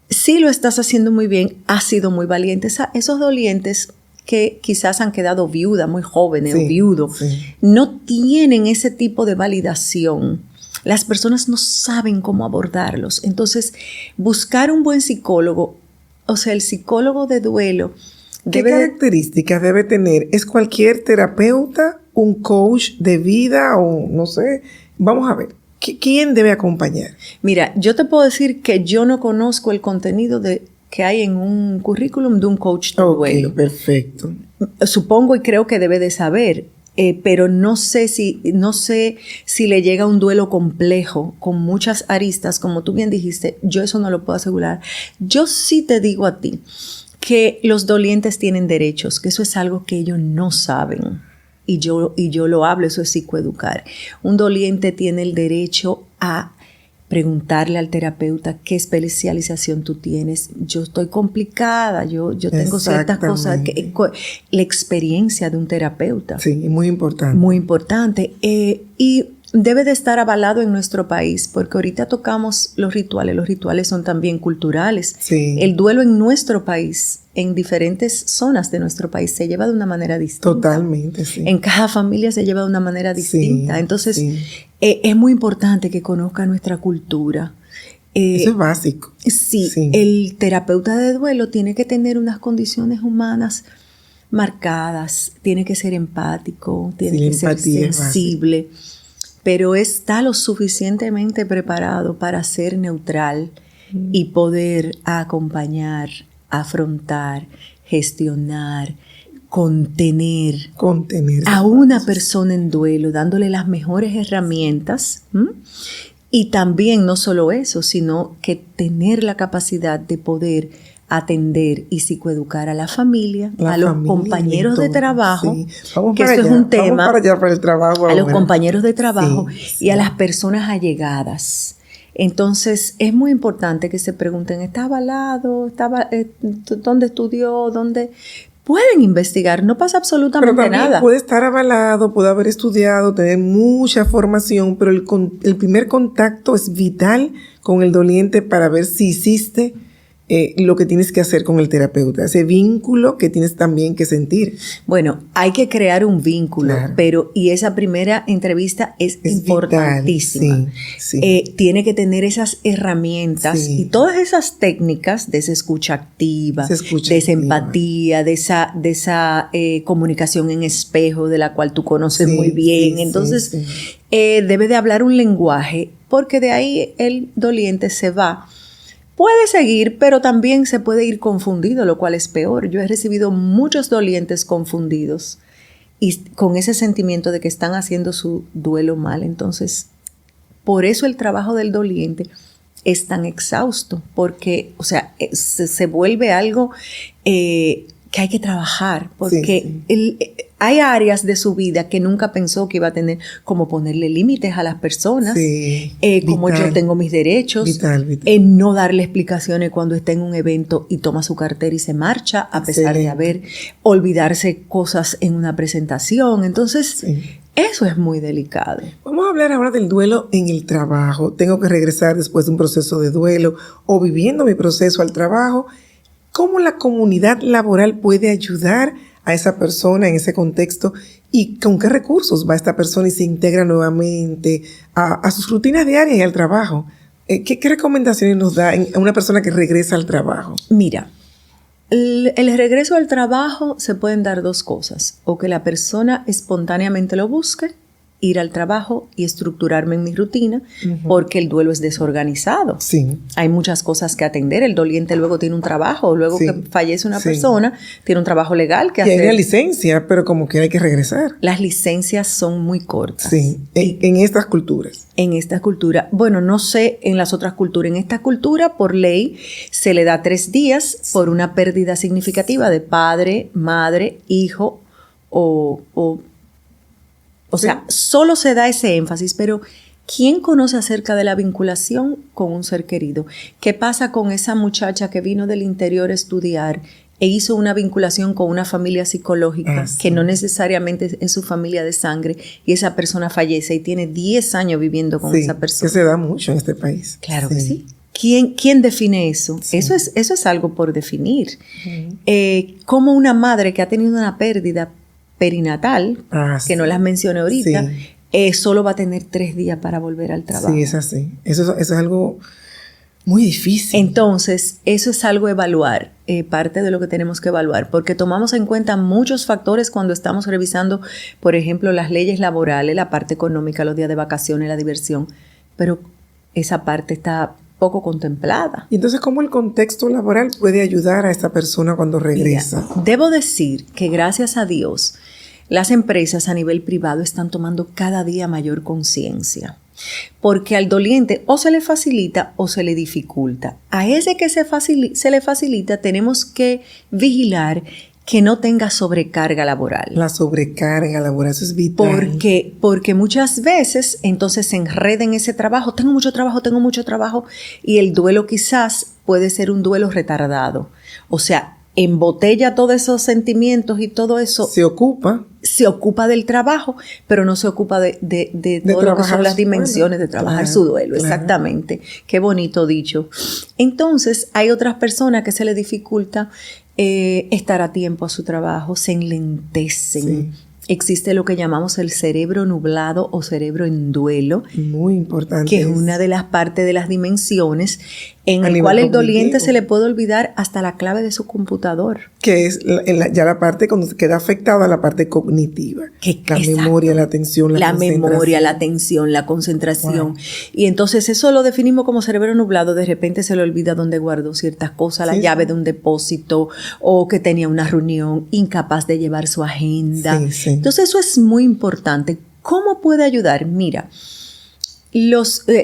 sí lo estás haciendo muy bien, has sido muy valiente. Esos dolientes que quizás han quedado viudas muy jóvenes Sí, o viudos, sí. no tienen ese tipo de validación. Las personas no saben cómo abordarlos. Entonces, buscar un buen psicólogo, o sea, el psicólogo de duelo ¿Qué características debe tener? ¿Es cualquier terapeuta, un coach de vida o no sé? Vamos a ver, ¿quién debe acompañar? Mira, yo te puedo decir que yo no conozco el contenido que hay en un currículum de un coach de duelo. Ok, perfecto. Supongo y creo que debe de saber, pero no sé si le llega un duelo complejo con muchas aristas, como tú bien dijiste. Yo eso no lo puedo asegurar. Yo sí te digo a ti que los dolientes tienen derechos, que eso es algo que ellos no saben. Y yo lo hablo, eso es psicoeducar. Un doliente tiene el derecho a preguntarle al terapeuta qué especialización tú tienes. Yo estoy complicada, yo tengo ciertas cosas, la experiencia de un terapeuta. Sí, muy importante. Muy importante. Y debe de estar avalado en nuestro país, porque ahorita tocamos los rituales son también culturales. Sí. El duelo en nuestro país, en diferentes zonas de nuestro país, se lleva de una manera distinta. Totalmente, sí. En cada familia se lleva de una manera distinta. Sí, Entonces, sí. Es muy importante que conozca nuestra cultura. Eso es básico. Sí, el terapeuta de duelo tiene que tener unas condiciones humanas marcadas, tiene que ser empático, tiene que ser sensible, pero está lo suficientemente preparado para ser neutral y poder acompañar, afrontar, gestionar, contener a una persona en duelo, dándole las mejores herramientas. Y también no solo eso, sino que tener la capacidad de poder atender y psicoeducar a la familia, a los compañeros de trabajo, que eso es un tema, vamos para allá, para el trabajo a ahora. los compañeros de trabajo y a las personas allegadas. Entonces, es muy importante que se pregunten, ¿está avalado? ¿Dónde estudió? ¿Dónde? Pueden investigar, no pasa absolutamente pero también nada. Puede estar avalado, puede haber estudiado, tener mucha formación, pero el primer contacto es vital con el doliente para ver si hiciste lo que tienes que hacer con el terapeuta, ese vínculo que tienes también que sentir. Bueno, hay que crear un vínculo, claro. y esa primera entrevista es importantísima. Vital, sí. Tiene que tener esas herramientas y todas esas técnicas de esa escucha activa, de esa empatía, de esa comunicación en espejo de la cual tú conoces muy bien. Entonces, debe de hablar un lenguaje, porque de ahí el doliente se va. Puede seguir, pero también se puede ir confundido, lo cual es peor. Yo he recibido muchos dolientes confundidos y con ese sentimiento de que están haciendo su duelo mal. Entonces, por eso el trabajo del doliente es tan exhausto, porque, o sea, se vuelve algo que hay que trabajar, porque hay áreas de su vida que nunca pensó que iba a tener, como ponerle límites a las personas, como yo tengo mis derechos, no darle explicaciones cuando está en un evento y toma su cartera y se marcha, a pesar de olvidarse cosas en una presentación. Entonces, eso es muy delicado. Vamos a hablar ahora del duelo en el trabajo. Tengo que regresar después de un proceso de duelo o viviendo mi proceso al trabajo. ¿Cómo la comunidad laboral puede ayudar a esa persona en ese contexto y con qué recursos va esta persona y se integra nuevamente a sus rutinas diarias y al trabajo? ¿Qué recomendaciones nos da a una persona que regresa al trabajo? Mira, el regreso al trabajo se pueden dar dos cosas: o que la persona espontáneamente lo busque, ir al trabajo y estructurarme en mi rutina, porque el duelo es desorganizado. Hay muchas cosas que atender. El doliente luego tiene un trabajo, luego que fallece una persona, tiene un trabajo legal que hacer. Y hay una licencia, pero como que hay que regresar. Las licencias son muy cortas. En estas culturas. En esta cultura, bueno, no sé en las otras culturas. En esta cultura, por ley, se le da 3 días por una pérdida significativa de padre, madre, hijo o sea, solo se da ese énfasis, pero ¿quién conoce acerca de la vinculación con un ser querido? ¿Qué pasa con esa muchacha que vino del interior a estudiar e hizo una vinculación con una familia psicológica que no necesariamente es su familia de sangre, y esa persona fallece y tiene 10 años viviendo con esa persona? Que se da mucho en este país. Claro que sí. ¿quién define eso? Sí. Eso es algo por definir. Como una madre que ha tenido una pérdida perinatal, que no las mencioné ahorita, solo va a tener 3 días para volver al trabajo. Sí, es así. Eso es algo muy difícil. Entonces, eso es algo a evaluar, parte de lo que tenemos que evaluar, porque tomamos en cuenta muchos factores cuando estamos revisando, por ejemplo, las leyes laborales, la parte económica, los días de vacaciones, la diversión, pero esa parte está poco contemplada. Y entonces, ¿cómo el contexto laboral puede ayudar a esta persona cuando regresa? Mira, debo decir que gracias a Dios, las empresas a nivel privado están tomando cada día mayor conciencia. Porque al doliente o se le facilita o se le dificulta. A ese que se le facilita tenemos que vigilar que no tenga sobrecarga laboral. La sobrecarga laboral, eso es vital. Porque muchas veces entonces se enreda en ese trabajo. Tengo mucho trabajo y el duelo quizás puede ser un duelo retardado. O sea, embotella todos esos sentimientos y todo eso. Se ocupa del trabajo, pero no se ocupa de todo lo que son las dimensiones de trabajar su duelo. Claro. Exactamente. Qué bonito dicho. Entonces, hay otras personas que se les dificulta estar a tiempo a su trabajo, se enlentecen. Sí. Existe lo que llamamos el cerebro nublado o cerebro en duelo. Muy importante. Que es una de las partes de las dimensiones en el cual el doliente se le puede olvidar hasta la clave de su computador. Que es ya la parte cuando se queda afectada, la parte cognitiva. La memoria, la atención, la concentración. La memoria, la atención, la concentración. Wow. Y entonces eso lo definimos como cerebro nublado. De repente se le olvida dónde guardó ciertas cosas, la llave de un depósito o que tenía una reunión, incapaz de llevar su agenda. Sí. Entonces eso es muy importante. ¿Cómo puede ayudar? Mira,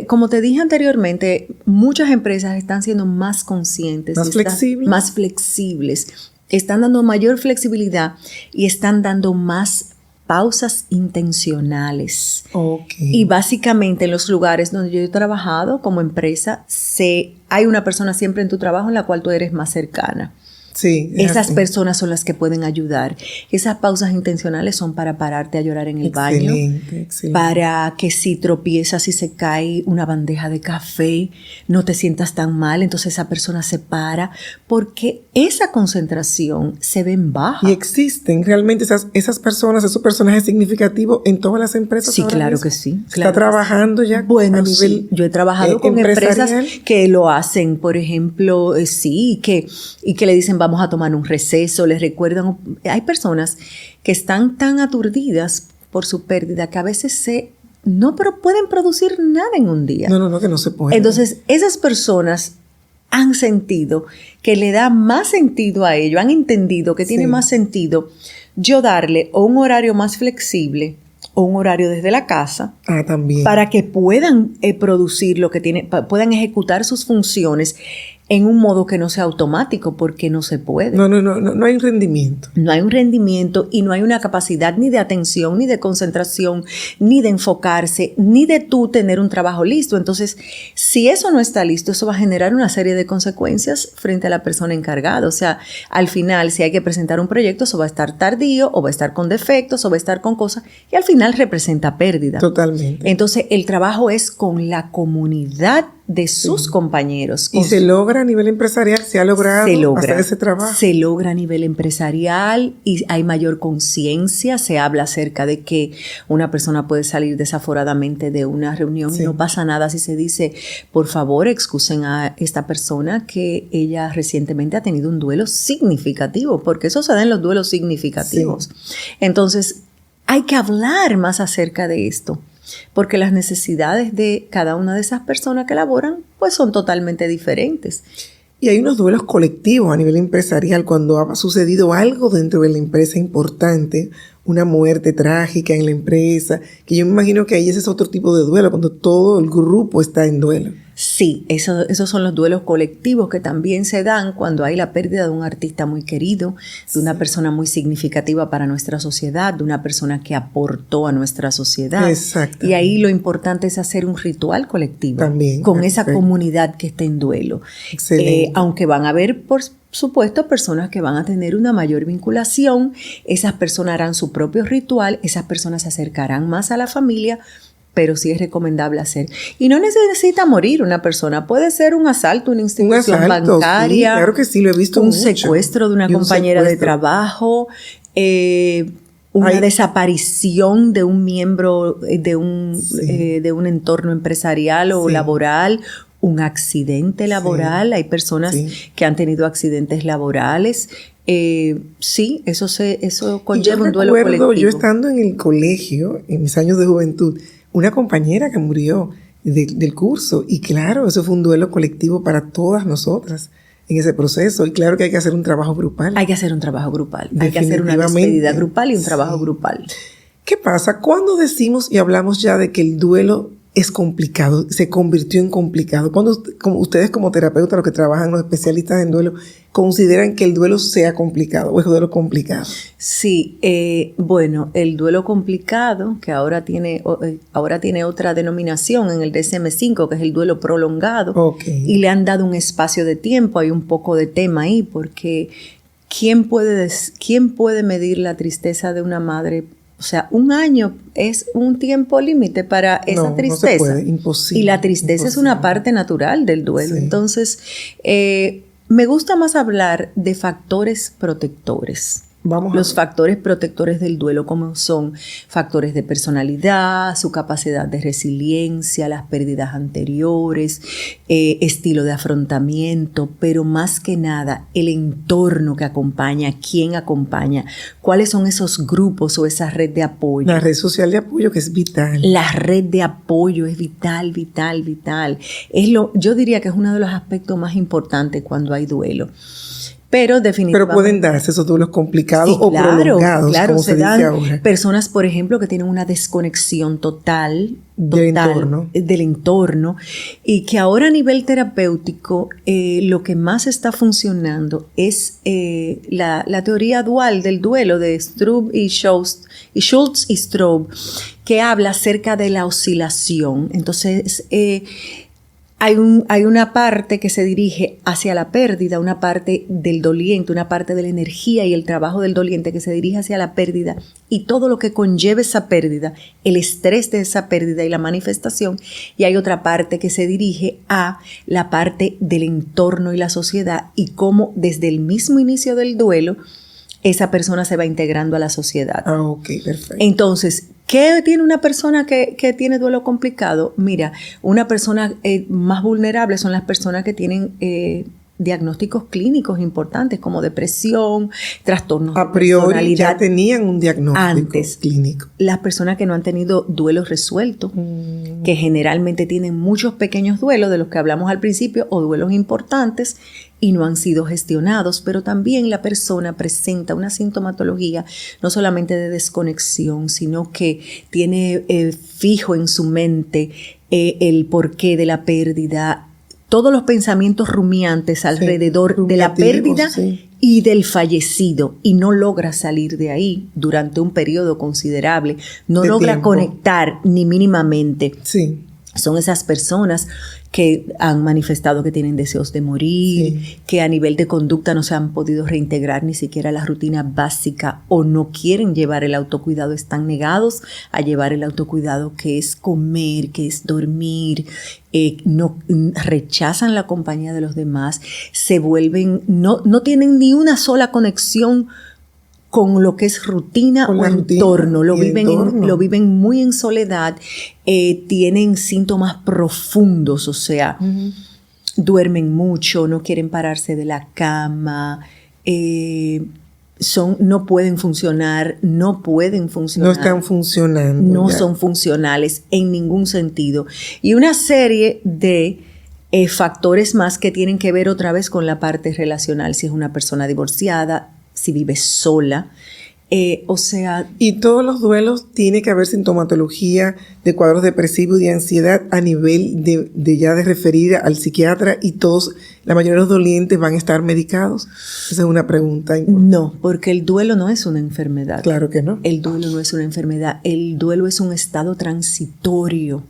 como te dije anteriormente, muchas empresas están siendo más conscientes, más flexibles, están dando mayor flexibilidad y están dando más pausas intencionales. Okay. Y básicamente en los lugares donde yo he trabajado como empresa, hay una persona siempre en tu trabajo en la cual tú eres más cercana. Sí, esas personas son las que pueden ayudar. Esas pausas intencionales son para pararte a llorar en el baño, para que si tropiezas y se cae una bandeja de café, no te sientas tan mal, entonces esa persona se para, porque esa concentración se ve en baja. Y existen realmente esas personas, esos personajes significativos en todas las empresas. Sí, claro que sí. Está trabajando ya bueno, a nivel sí. Yo he trabajado con empresas que lo hacen, por ejemplo, y que le dicen vamos a tomar un receso, les recuerdan. Hay personas que están tan aturdidas por su pérdida que a veces no pueden producir nada en un día. No, que no se puede. Entonces, esas personas han sentido que le da más sentido a ello, han entendido que tiene más sentido yo darle o un horario más flexible o un horario desde la casa también. Para que puedan producir lo que puedan ejecutar sus funciones en un modo que no sea automático, porque no se puede. No hay un rendimiento. No hay un rendimiento y no hay una capacidad ni de atención, ni de concentración, ni de enfocarse, ni de tú tener un trabajo listo. Entonces, si eso no está listo, eso va a generar una serie de consecuencias frente a la persona encargada. O sea, al final, si hay que presentar un proyecto, eso va a estar tardío, o va a estar con defectos, o va a estar con cosas, y al final representa pérdida. Totalmente. Entonces, el trabajo es con la comunidad de sus compañeros. Y se logra a nivel empresarial, se ha logrado hacer ese trabajo. Se logra a nivel empresarial y hay mayor conciencia, se habla acerca de que una persona puede salir desaforadamente de una reunión y no pasa nada si se dice, por favor, excusen a esta persona que ella recientemente ha tenido un duelo significativo, porque eso se da en los duelos significativos. Entonces, hay que hablar más acerca de esto, porque las necesidades de cada una de esas personas que laboran pues son totalmente diferentes. Y hay unos duelos colectivos a nivel empresarial cuando ha sucedido algo dentro de la empresa importante, una muerte trágica en la empresa, que yo me imagino que ahí ese es otro tipo de duelo, cuando todo el grupo está en duelo. Sí, esos son los duelos colectivos que también se dan cuando hay la pérdida de un artista muy querido, de una persona muy significativa para nuestra sociedad, de una persona que aportó a nuestra sociedad. Exacto. Y ahí lo importante es hacer un ritual colectivo también, con esa comunidad que está en duelo. Aunque van a haber, por supuesto, personas que van a tener una mayor vinculación, esas personas harán su propio ritual, esas personas se acercarán más a la familia, pero sí es recomendable hacer. Y no necesita morir una persona. Puede ser un asalto, una institución bancaria. Sí, claro que sí, lo he visto un mucho. Secuestro de una compañera de trabajo, una desaparición de un miembro de un entorno empresarial o laboral, un accidente laboral. Hay personas que han tenido accidentes laborales. Eso conlleva un duelo colectivo. Yo estando en el colegio, en mis años de juventud, una compañera que murió del curso, y claro, eso fue un duelo colectivo para todas nosotras en ese proceso, y claro que hay que hacer un trabajo grupal. Hay que hacer un trabajo grupal, hay que hacer una despedida grupal y un trabajo grupal. ¿Qué pasa cuando decimos y hablamos ya de que el duelo es complicado, se convirtió en complicado? Cuando ustedes como terapeutas, los que trabajan, los especialistas en duelo, ¿consideran que el duelo sea complicado o es un duelo complicado? Sí, bueno, el duelo complicado, que ahora tiene otra denominación en el DSM-5, que es el duelo prolongado, y le han dado un espacio de tiempo, hay un poco de tema ahí, porque ¿quién puede medir la tristeza de una madre? O sea, 1 año es un tiempo límite para esa tristeza. No se puede, imposible. Y la tristeza es una parte natural del duelo. Sí. Entonces, me gusta más hablar de factores protectores. Los factores protectores del duelo, como son factores de personalidad, su capacidad de resiliencia, las pérdidas anteriores, estilo de afrontamiento, pero más que nada el entorno que acompaña, quién acompaña, cuáles son esos grupos o esa red de apoyo. La red social de apoyo, que es vital. La red de apoyo es vital, vital, vital. Yo diría que es uno de los aspectos más importantes cuando hay duelo. Pero definitivamente. Pero pueden darse esos duelos complicados o prolongados, como se dice ahora. Personas, por ejemplo, que tienen una desconexión total del entorno, y que ahora a nivel terapéutico lo que más está funcionando es la teoría dual del duelo de Schultz y Straub, que habla acerca de la oscilación. Entonces, hay una parte que se dirige hacia la pérdida, una parte del doliente, una parte de la energía y el trabajo del doliente que se dirige hacia la pérdida y todo lo que conlleva esa pérdida, el estrés de esa pérdida y la manifestación. Y hay otra parte que se dirige a la parte del entorno y la sociedad y cómo desde el mismo inicio del duelo esa persona se va integrando a la sociedad. Ok, perfecto. Entonces, ¿qué tiene una persona que tiene duelo complicado? Mira, una persona más vulnerable son las personas que tienen diagnósticos clínicos importantes como depresión, trastornos de personalidad. A priori ya tenían un diagnóstico clínico. Las personas que no han tenido duelos resueltos, que generalmente tienen muchos pequeños duelos de los que hablamos al principio o duelos importantes y no han sido gestionados, pero también la persona presenta una sintomatología no solamente de desconexión, sino que tiene fijo en su mente el porqué de la pérdida, todos los pensamientos rumiantes alrededor de la pérdida y del fallecido, y no logra salir de ahí durante un periodo considerable, no logra conectar ni mínimamente. Sí. Son esas personas que han manifestado que tienen deseos de morir, que a nivel de conducta no se han podido reintegrar ni siquiera a la rutina básica o no quieren llevar el autocuidado, están negados a llevar el autocuidado, que es comer, que es dormir, no rechazan la compañía de los demás, se vuelven, no tienen ni una sola conexión con lo que es rutina o entorno, lo viven muy en soledad, tienen síntomas profundos, o sea, duermen mucho, no quieren pararse de la cama, no pueden funcionar. No están funcionando. No son funcionales en ningún sentido. Y una serie de factores más que tienen que ver otra vez con la parte relacional, si es una persona divorciada, si vive sola, Y todos los duelos tiene que haber sintomatología de cuadros depresivos y de ansiedad a nivel de referir al psiquiatra, y la mayoría de los dolientes van a estar medicados. Esa es una pregunta importante. No, porque el duelo no es una enfermedad. Claro que no. El duelo no es una enfermedad. El duelo es un estado transitorio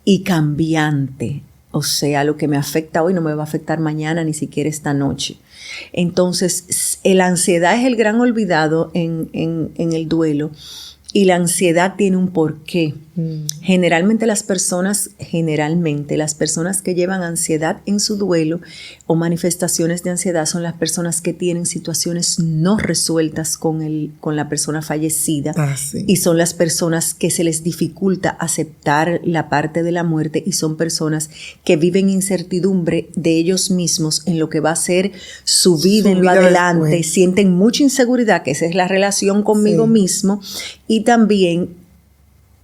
y cambiante. O sea, lo que me afecta hoy no me va a afectar mañana, ni siquiera esta noche. Entonces, la ansiedad es el gran olvidado en el duelo. Y la ansiedad tiene un porqué. Generalmente las personas que llevan ansiedad en su duelo o manifestaciones de ansiedad son las personas que tienen situaciones no resueltas con la persona fallecida. Sí. Y son las personas que se les dificulta aceptar la parte de la muerte, y son personas que viven incertidumbre de ellos mismos en lo que va a ser su vida en lo adelante. Después. Sienten mucha inseguridad, que esa es la relación conmigo mismo, y también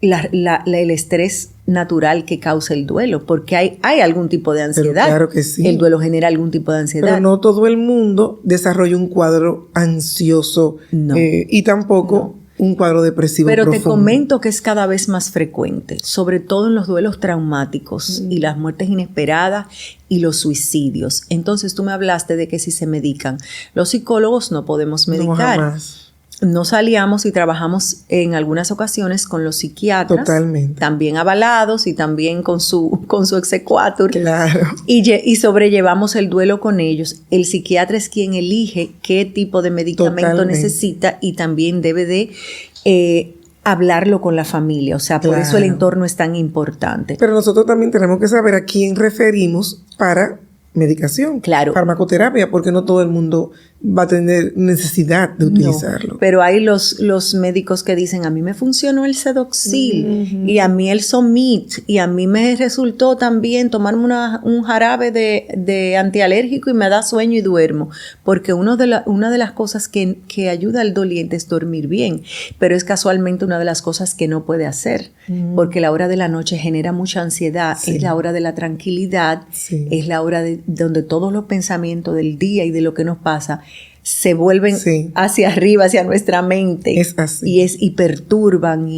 el estrés natural que causa el duelo, porque hay algún tipo de ansiedad. Pero claro que sí. El duelo genera algún tipo de ansiedad. Pero no todo el mundo desarrolla un cuadro ansioso, y tampoco un cuadro depresivo profundo. Pero te comento que es cada vez más frecuente, sobre todo en los duelos traumáticos y las muertes inesperadas y los suicidios. Entonces tú me hablaste de que si se medican. Los psicólogos no podemos medicar. No, jamás. Nos aliamos y trabajamos en algunas ocasiones con los psiquiatras. Totalmente. También avalados y también con su exequatur. Claro. Y sobrellevamos el duelo con ellos. El psiquiatra es quien elige qué tipo de medicamento necesita, y también debe de hablarlo con la familia. O sea, por eso el entorno es tan importante. Pero nosotros también tenemos que saber a quién referimos para medicación, farmacoterapia, porque no todo el mundo va a tener necesidad de utilizarlo. Pero hay los médicos que dicen, a mí me funcionó el Sedoxil, y a mí el Somit, y a mí me resultó también tomarme un jarabe de antialérgico y me da sueño y duermo, porque una de las cosas que ayuda al doliente es dormir bien, pero es casualmente una de las cosas que no puede hacer, porque la hora de la noche genera mucha ansiedad, es la hora de la tranquilidad, es la hora donde todos los pensamientos del día y de lo que nos pasa se vuelven hacia arriba, hacia nuestra mente. Es así. Y perturban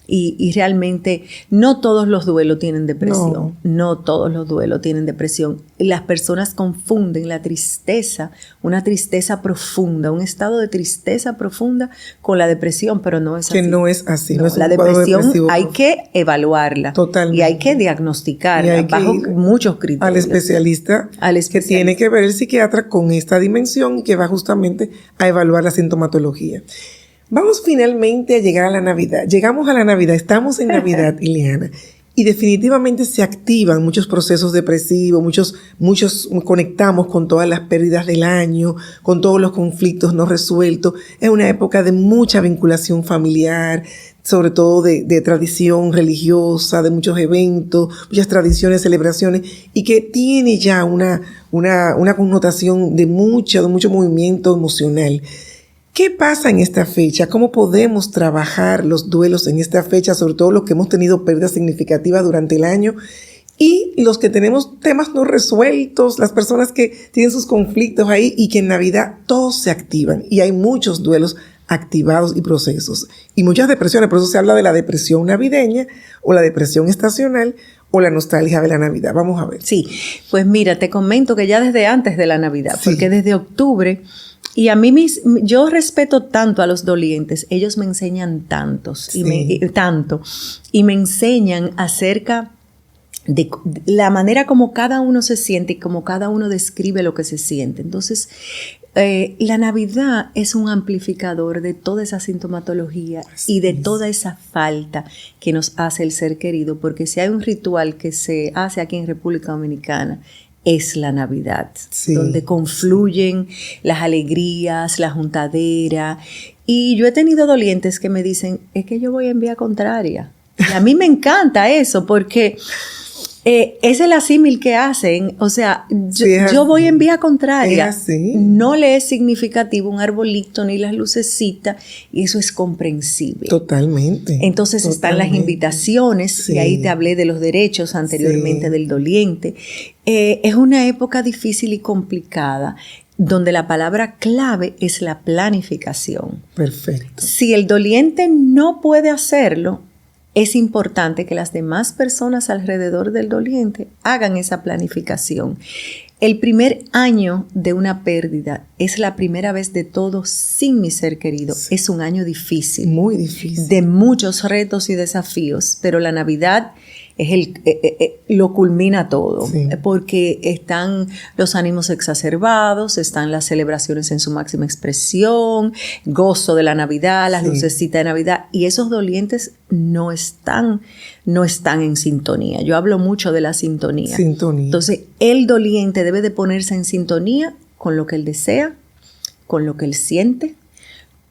y realmente no todos los duelos tienen depresión. No todos los duelos tienen depresión. Las personas confunden la tristeza, una tristeza profunda, un estado de tristeza profunda con la depresión, pero no es así. Que no es así. No es la depresión hay que evaluarla. Totalmente. Y hay que diagnosticarla bajo muchos criterios. Al especialista que tiene que ver el psiquiatra con esta dimensión, que va justamente a evaluar la sintomatología. Vamos finalmente a llegar a la Navidad. Llegamos a la Navidad, estamos en Navidad, Ileana, y definitivamente se activan muchos procesos depresivos, muchos conectamos con todas las pérdidas del año, con todos los conflictos no resueltos. Es una época de mucha vinculación familiar, sobre todo de tradición religiosa, de muchos eventos, muchas tradiciones, celebraciones, y que tiene ya una connotación de mucho movimiento emocional. ¿Qué pasa en esta fecha? ¿Cómo podemos trabajar los duelos en esta fecha, sobre todo los que hemos tenido pérdidas significativas durante el año y los que tenemos temas no resueltos, las personas que tienen sus conflictos ahí y que en Navidad todos se activan y hay muchos duelos activados y procesos y muchas depresiones? Por eso se habla de la depresión navideña o la depresión estacional o la nostalgia de la Navidad. Vamos a ver. Sí, pues mira, te comento que ya desde antes de la Navidad, porque desde octubre. Y a mí yo respeto tanto a los dolientes, ellos me enseñan tanto, y me enseñan acerca de la manera como cada uno se siente y como cada uno describe lo que se siente. Entonces, la Navidad es un amplificador de toda esa sintomatología y de toda esa falta que nos hace el ser querido, porque si hay un ritual que se hace aquí en República Dominicana, es la Navidad, donde confluyen las alegrías, la juntadera. Y yo he tenido dolientes que me dicen, es que yo voy en vía contraria. Y a mí me encanta eso, porque es el asímil que hacen. O sea, yo voy en vía contraria. No le es significativo un arbolito ni las lucecitas, y eso es comprensible. Totalmente. Entonces están las invitaciones, y ahí te hablé de los derechos anteriormente del doliente. Es una época difícil y complicada, donde la palabra clave es la planificación. Perfecto. Si el doliente no puede hacerlo, es importante que las demás personas alrededor del doliente hagan esa planificación. El primer año de una pérdida es la primera vez de todo sin mi ser querido. Es un año difícil. Muy difícil. De muchos retos y desafíos, pero la Navidad lo culmina todo, Sí. porque están los ánimos exacerbados, están las celebraciones en su máxima expresión, gozo de la Navidad, las Sí. lucecitas de Navidad, y esos dolientes no están en sintonía. Yo hablo mucho de la sintonía. Sintonía. Entonces, el doliente debe de ponerse en sintonía con lo que él desea, con lo que él siente,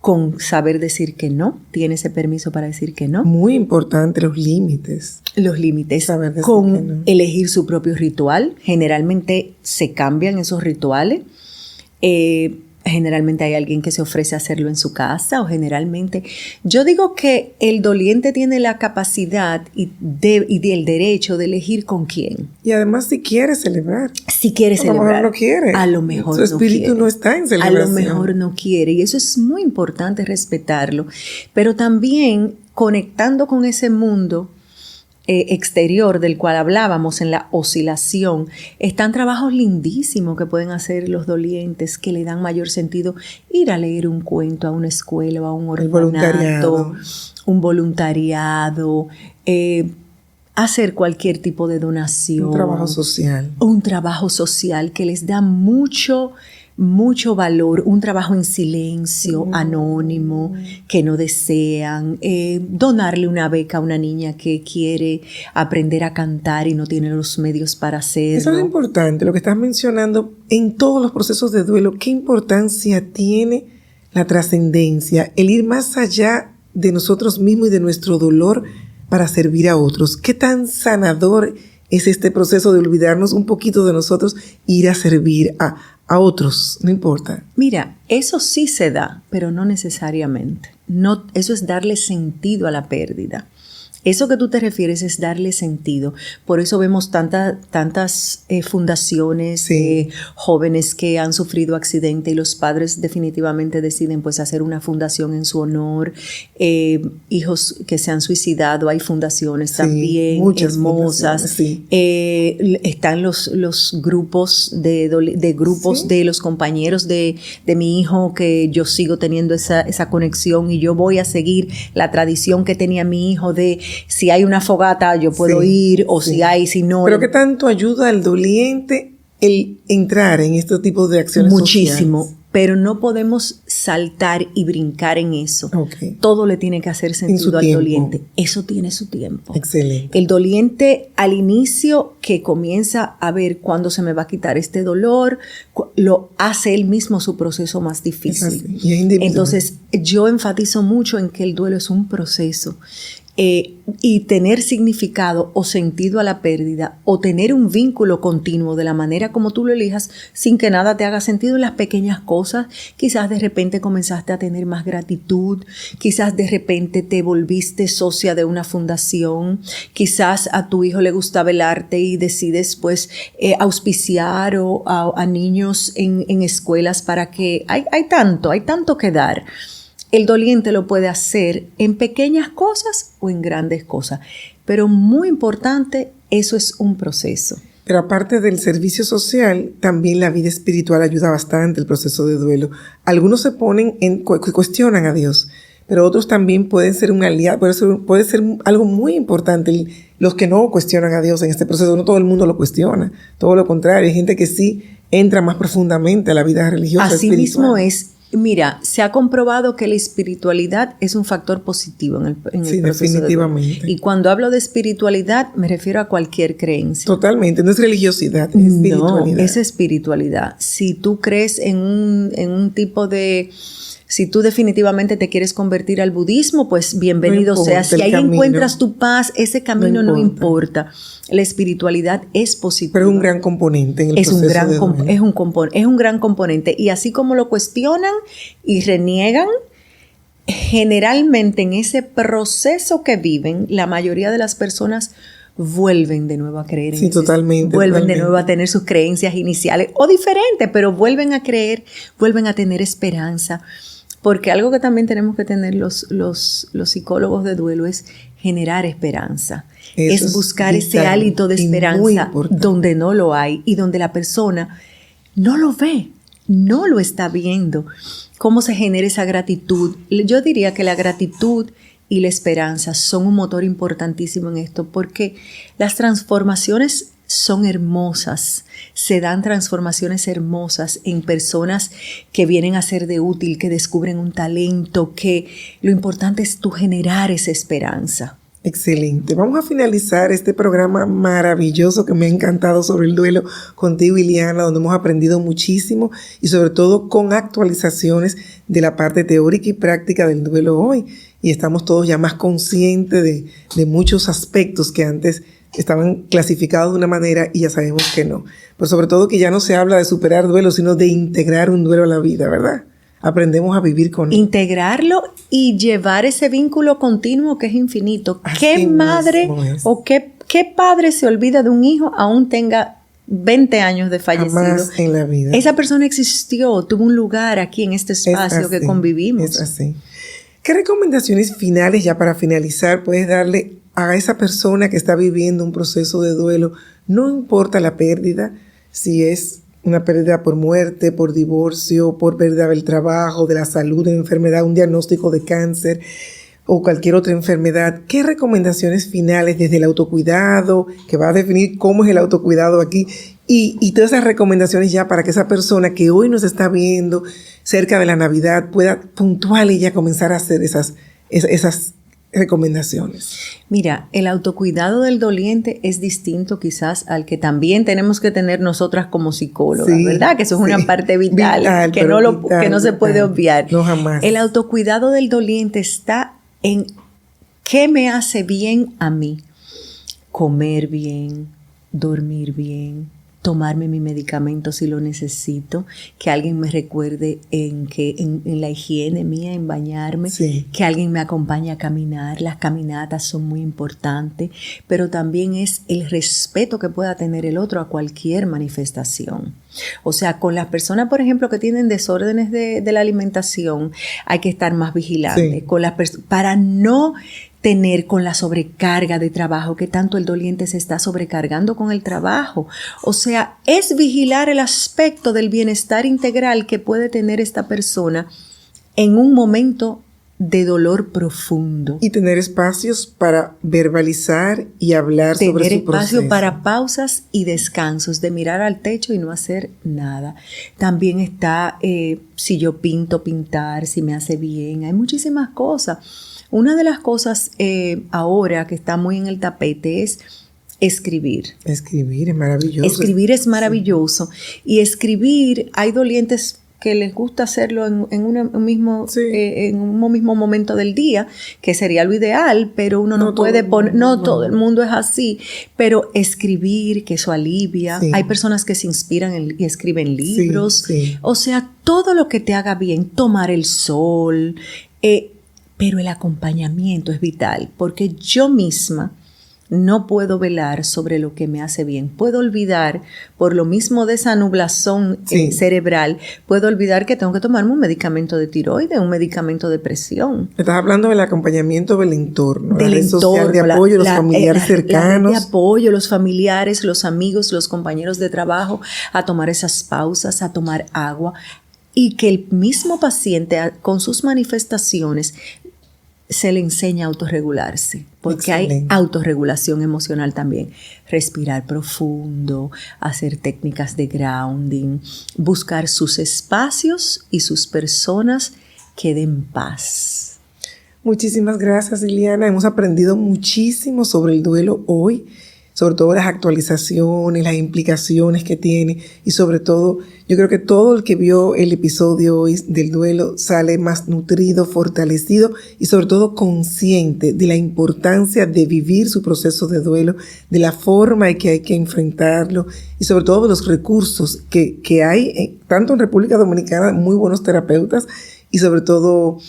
con saber decir que no, tiene ese permiso para decir que no. Muy importante los límites. Los límites, Saber decir que con no. elegir su propio ritual. Generalmente se cambian esos rituales. Generalmente hay alguien que se ofrece a hacerlo en su casa, o generalmente... Yo digo que el doliente tiene la capacidad y el derecho de elegir con quién. Y además si quiere celebrar. Si quiere celebrar. A lo mejor no quiere. A lo mejor Su no espíritu quiere. no está en A celebración. lo mejor no quiere. Y eso es muy importante respetarlo. Pero también conectando con ese mundo exterior del cual hablábamos en la oscilación, están trabajos lindísimos que pueden hacer los dolientes, que le dan mayor sentido. Ir a leer un cuento a una escuela o a un orfanato, un voluntariado, hacer cualquier tipo de donación. Un trabajo social. Un trabajo social que les da mucho valor, un trabajo en silencio, anónimo, que no desean, donarle una beca a una niña que quiere aprender a cantar y no tiene los medios para hacerlo. Eso es lo importante, lo que estás mencionando en todos los procesos de duelo. ¿Qué importancia tiene la trascendencia, el ir más allá de nosotros mismos y de nuestro dolor para servir a otros? ¿Qué tan sanador es este proceso de olvidarnos un poquito de nosotros e ir a servir a otros? No importa. Mira, eso sí se da, pero no necesariamente. No, eso es darle sentido a la pérdida. Eso que tú te refieres es darle sentido. Por eso vemos tantas fundaciones, Sí. jóvenes que han sufrido accidente y los padres definitivamente deciden pues hacer una fundación en su honor. Hijos que se han suicidado, hay fundaciones Sí, también muchas hermosas. fundaciones, sí. Están los grupos de grupos Sí. de los compañeros de mi hijo, que yo sigo teniendo esa conexión y yo voy a seguir la tradición que tenía mi hijo de si hay una fogata yo puedo Sí, ir, o sí. si no. Pero ¿qué tanto ayuda al doliente el entrar en este tipo de acciones Muchísimo, sociales? pero no podemos saltar y brincar en eso. Ok. Todo le tiene que hacer su sentido al tiempo. doliente. Eso tiene su tiempo. Excelente. El doliente al inicio, que comienza a ver cuándo se me va a quitar este dolor, lo hace él mismo su proceso más Es difícil. así, y es individual. Entonces yo enfatizo mucho en que el duelo es un proceso. Y tener significado o sentido a la pérdida, o tener un vínculo continuo de la manera como tú lo elijas, sin que nada te haga sentido en las pequeñas cosas. Quizás de repente comenzaste a tener más gratitud, quizás de repente te volviste socia de una fundación, quizás a tu hijo le gustaba el arte y decides pues auspiciar a niños en escuelas para que... Hay tanto que dar. El doliente lo puede hacer en pequeñas cosas o en grandes cosas, pero muy importante, eso es un proceso. Pero aparte del servicio social, también la vida espiritual ayuda bastante el proceso de duelo. Algunos se ponen cuestionan a Dios, pero otros también pueden ser un aliado, puede ser algo muy importante. Los que no cuestionan a Dios en este proceso, no todo el mundo lo cuestiona, todo lo contrario, hay gente que sí entra más profundamente a la vida religiosa. Así espiritual. mismo es. Mira, se ha comprobado que la espiritualidad es un factor positivo en el Sí, proceso definitivamente. de duelo. Y cuando hablo de espiritualidad, me refiero a cualquier creencia. Totalmente, no es religiosidad, es espiritualidad. No, es espiritualidad. Si tú crees en un tipo de... Si tú definitivamente te quieres convertir al budismo, pues bienvenido sea. Si ahí encuentras tu paz, ese camino no importa. La espiritualidad es positiva. Pero es un gran componente en el proceso de duelo. Es un gran componente. Y así como lo cuestionan y reniegan, generalmente en ese proceso que viven, la mayoría de las personas vuelven de nuevo a creer en Sí, totalmente. Vuelven de nuevo a tener sus creencias iniciales o diferentes, pero vuelven a creer, vuelven a tener esperanza. Porque algo que también tenemos que tener los psicólogos de duelo es generar esperanza. Eso es buscar vital, ese hálito de esperanza donde no lo hay y donde la persona no lo ve, no lo está viendo. ¿Cómo se genera esa gratitud? Yo diría que la gratitud y la esperanza son un motor importantísimo en esto, porque las transformaciones son hermosas, se dan transformaciones hermosas en personas que vienen a ser de útil, que descubren un talento, que lo importante es tú generar esa esperanza. Excelente. Vamos a finalizar este programa maravilloso que me ha encantado sobre el duelo contigo, Iliana, donde hemos aprendido muchísimo y sobre todo con actualizaciones de la parte teórica y práctica del duelo hoy. Y estamos todos ya más conscientes de muchos aspectos que antes estaban clasificados de una manera y ya sabemos que no. Pero sobre todo que ya no se habla de superar duelo, sino de integrar un duelo a la vida, ¿verdad? Aprendemos a vivir con él. Integrarlo y llevar ese vínculo continuo que es infinito. Así ¿Qué madre o qué padre se olvida de un hijo aún tenga 20 años de fallecido? Jamás en la vida. Esa persona existió, tuvo un lugar aquí en este espacio que convivimos. Es así. ¿Qué recomendaciones finales, ya para finalizar, puedes darle a esa persona que está viviendo un proceso de duelo? No importa la pérdida, si es una pérdida por muerte, por divorcio, por pérdida del trabajo, de la salud, de enfermedad, un diagnóstico de cáncer o cualquier otra enfermedad. ¿Qué recomendaciones finales desde el autocuidado, que va a definir cómo es el autocuidado aquí, y todas esas recomendaciones ya para que esa persona que hoy nos está viendo cerca de la Navidad pueda puntual y ya comenzar a hacer esas recomendaciones? Mira, el autocuidado del doliente es distinto quizás al que también tenemos que tener nosotras como psicólogas, ¿verdad? Que eso es una parte vital, que no se puede obviar. No, jamás. El autocuidado del doliente está en qué me hace bien a mí. Comer bien, dormir bien, tomarme mi medicamento si lo necesito, que alguien me recuerde en la higiene mía, en bañarme, que alguien me acompañe a caminar. Las caminatas son muy importantes, pero también es el respeto que pueda tener el otro a cualquier manifestación. O sea, con las personas, por ejemplo, que tienen desórdenes de la alimentación, hay que estar más vigilantes para no tener con la sobrecarga de trabajo, que tanto el doliente se está sobrecargando con el trabajo. O sea, es vigilar el aspecto del bienestar integral que puede tener esta persona en un momento de dolor profundo. Y tener espacios para verbalizar y hablar sobre su proceso. Tener espacio para pausas y descansos, de mirar al techo y no hacer nada. También está, si yo pintar, si me hace bien. Hay muchísimas cosas. Una de las cosas ahora que está muy en el tapete es escribir. Escribir es maravilloso. Escribir es maravilloso. Y escribir, hay dolientes que les gusta hacerlo en un mismo momento del día, que sería lo ideal, pero uno no puede poner, no todo el mundo es así, pero escribir, que eso alivia. Hay personas que se inspiran y escriben libros. O sea, todo lo que te haga bien, tomar el sol, pero el acompañamiento es vital, porque yo misma no puedo velar sobre lo que me hace bien. Puedo olvidar, por lo mismo de esa nublazón cerebral, puedo olvidar que tengo que tomarme un medicamento de tiroides, un medicamento de presión. Estás hablando del acompañamiento del entorno, la red social de apoyo, los familiares cercanos. La red de apoyo, los familiares, los amigos, los compañeros de trabajo, a tomar esas pausas, a tomar agua, y que el mismo paciente con sus manifestaciones se le enseña a autorregularse, porque hay autorregulación emocional también. Respirar profundo, hacer técnicas de grounding, buscar sus espacios y sus personas que den paz. Muchísimas gracias, Iliana. Hemos aprendido muchísimo sobre el duelo hoy, sobre todo las actualizaciones, las implicaciones que tiene, y sobre todo, yo creo que todo el que vio el episodio hoy del duelo sale más nutrido, fortalecido y sobre todo consciente de la importancia de vivir su proceso de duelo, de la forma en que hay que enfrentarlo y sobre todo de los recursos que hay, tanto en República Dominicana, muy buenos terapeutas, y sobre todo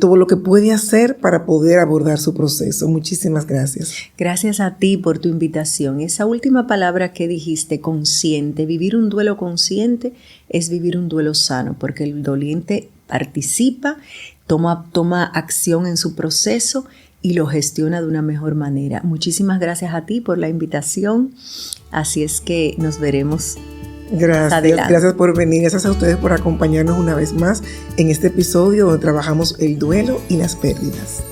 todo lo que puede hacer para poder abordar su proceso. Muchísimas gracias. Gracias a ti por tu invitación. Esa última palabra que dijiste, consciente, vivir un duelo consciente es vivir un duelo sano, porque el doliente participa, toma acción en su proceso y lo gestiona de una mejor manera. Muchísimas gracias a ti por la invitación. Así es que nos veremos. Gracias por venir, gracias a ustedes por acompañarnos una vez más en este episodio donde trabajamos el duelo y las pérdidas.